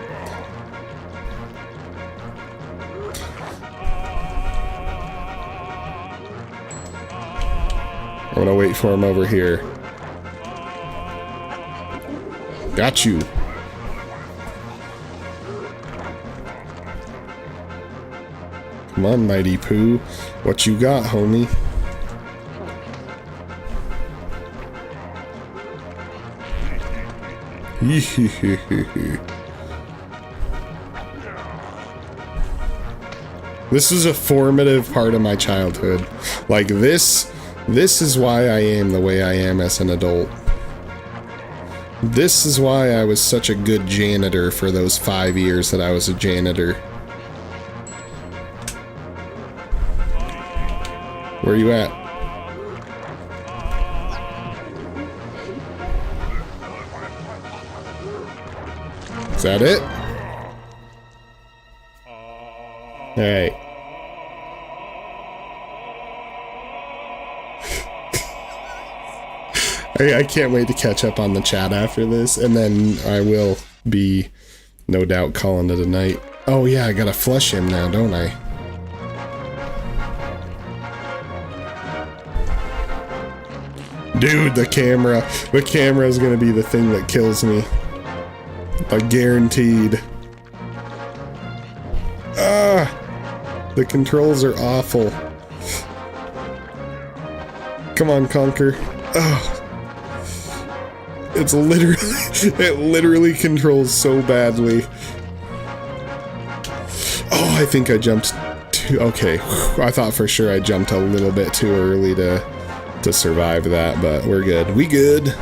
S1: I'm gonna wait for him over here. Got you. Come on, Mighty Pooh. What you got, homie? This was a formative part of my childhood. Like, this is why I am the way I am as an adult. This is why I was such a good janitor for those 5 years that I was a janitor. Where you at? Is that it? Alright. I can't wait to catch up on the chat after this, and then I will be, no doubt, calling it a night. Oh yeah, I gotta flush him now, don't I? Dude, the camera is gonna be the thing that kills me. Like, guaranteed. Ah! The controls are awful. Come on, Conker. Oh. It's literally, it literally controls so badly. Oh, I think I jumped too, okay. I thought for sure I jumped a little bit too early to survive that, but we're good. We good.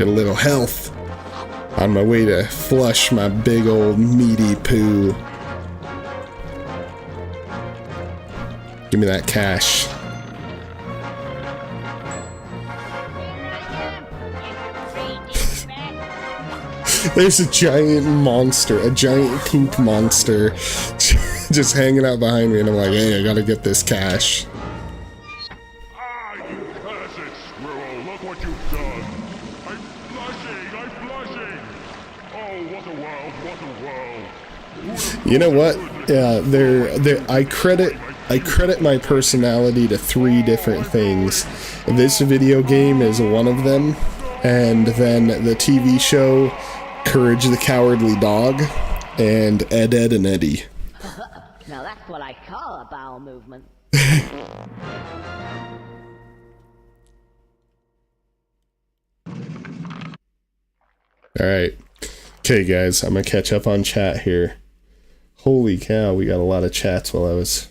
S1: Get a little health on my way to flush my big old meaty poo. Give me that cash. There's a giant monster, a giant pink monster just hanging out behind me, and I'm like, hey, I gotta get this cash.
S5: Ah, you cursed squirrel, look what you've done. I'm blushing. Oh, what a world, what a world.
S1: You know what? Yeah, I credit my personality to 3 different things. This video game is one of them, and then the TV show Courage the Cowardly Dog, and Ed, Ed, and Eddie.
S2: Now that's what I call a bowel movement.
S1: Alright. Okay, guys, I'm gonna catch up on chat here. Holy cow, we got a lot of chats while I was...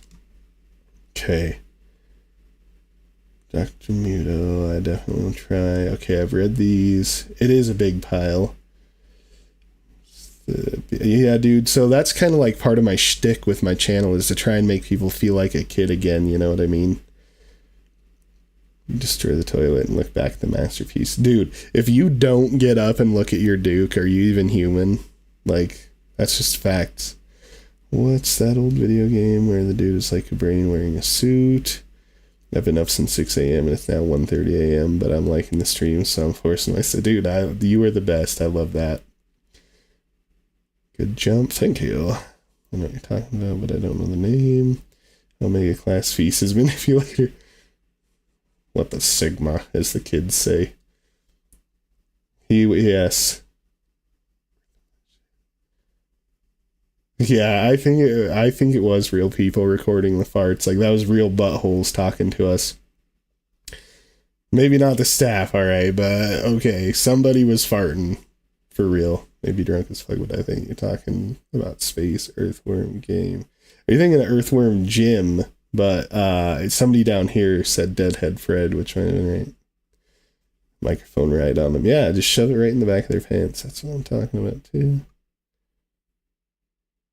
S1: Okay. Dr. Muto, I definitely will try. Okay, I've read these. It is a big pile. Yeah, dude, so that's kind of like part of my shtick with my channel, is to try and make people feel like a kid again, you know what I mean? Destroy the toilet and look back at the masterpiece. Dude, if you don't get up and look at your Duke, are you even human? Like, that's just facts. What's that old video game where the dude is like a brain wearing a suit? I've been up since 6 a.m. and it's now 1:30 a.m., but I'm liking the stream, so I'm forcing myself. Dude, you are the best. I love that. Good jump. Thank you. I know what you're talking about, but I don't know the name. Omega Class Feces Manipulator. What the Sigma, as the kids say. Yes. Yeah, I think it was real people recording the farts. Like, that was real buttholes talking to us. Maybe not the staff, alright, but okay, somebody was farting. For real. Maybe drunk as fuck, but I think you're talking about Space Earthworm game. Are you thinking of Earthworm Jim? But somebody down here said Deadhead Fred, which might have been right. Microphone right on them. Yeah, just shove it right in the back of their pants. That's what I'm talking about too.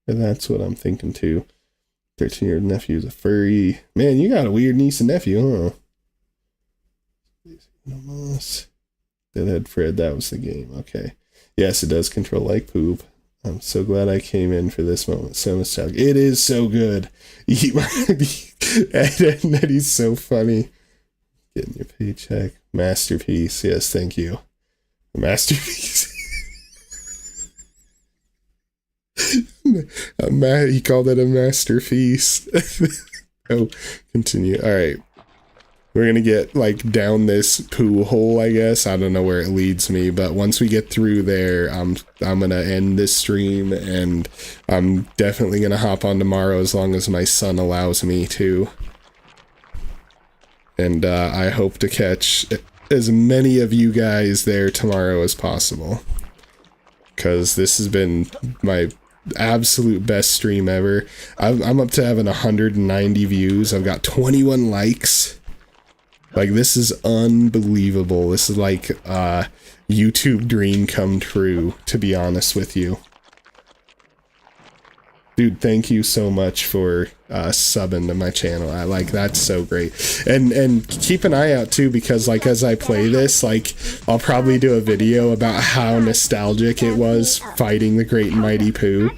S1: And that's what I'm thinking too. 13-year-old nephew is a furry. Man, you got a weird niece and nephew, huh? Deadhead Fred, that was the game. Okay. Yes, it does control like poop. I'm so glad I came in for this moment. So nostalgic. It is so good. Eddie's so funny. Getting your paycheck. Masterpiece. Yes, thank you. Masterpiece. He called it a masterpiece. Oh, continue. All right. We're gonna get, like, down this poo hole, I guess. I don't know where it leads me, but once we get through there, I'm gonna end this stream, and I'm definitely gonna hop on tomorrow as long as my son allows me to. And I hope to catch as many of you guys there tomorrow as possible. Because this has been my absolute best stream ever. I'm up to having 190 views. I've got 21 likes. Like, this is unbelievable. This is like a YouTube dream come true, to be honest with you. Dude, thank you so much for subbing to my channel. That's so great. And keep an eye out too, because like as I play this, like I'll probably do a video about how nostalgic it was fighting the Great and Mighty Pooh.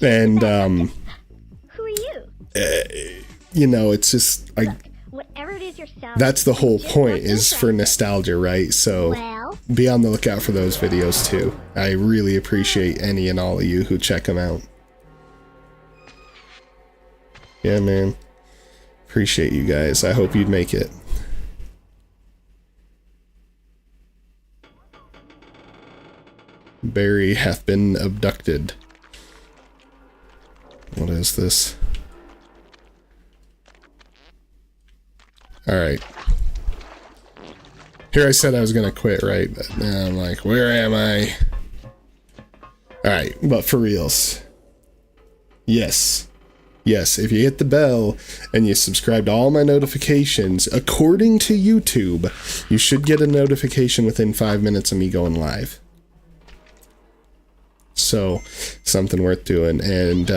S1: And
S3: Who are you?
S1: You know, it's just like,
S3: Whatever it is yourself.
S1: that's the whole point, is for nostalgia, right? So
S3: Well,
S1: be on the lookout for those videos too. I really appreciate any and all of you who check them out. Yeah, man. Appreciate you guys. I hope you'd make it. Barry hath been abducted. What is this? Alright. Here I said I was gonna quit, right? But now I'm like, where am I? Alright, but for reals. Yes. Yes, if you hit the bell and you subscribe to all my notifications, according to YouTube, you should get a notification within 5 minutes of me going live. So, something worth doing. And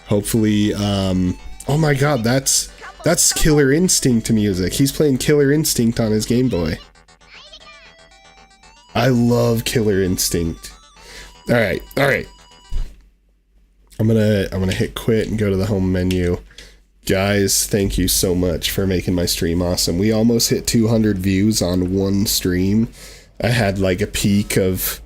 S1: hopefully, oh my god, that's Killer Instinct music. He's playing Killer Instinct on his Game Boy. I love Killer Instinct. Alright. I'm gonna hit quit and go to the home menu. Guys, thank you so much for making my stream awesome. We almost hit 200 views on one stream. I had like a peak of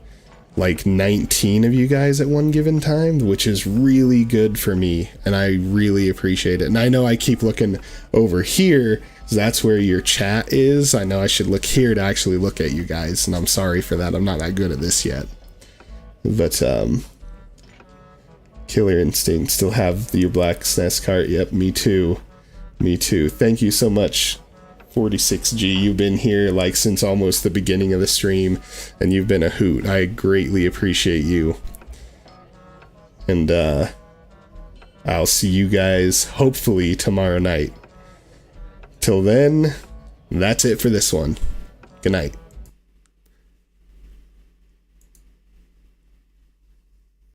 S1: like 19 of you guys at one given time, which is really good for me, and I really appreciate it. And I know I keep looking over here, 'cause that's where your chat is. I know I should look here to actually look at you guys, and I'm sorry for that. I'm not that good at this yet. But Killer Instinct, still have your Black SNES cart. Yep, me too. Thank you so much, 46G. You've been here like since almost the beginning of the stream, and you've been a hoot. I greatly appreciate you. And I'll see you guys hopefully tomorrow night. Till then, that's it for this one. Good night.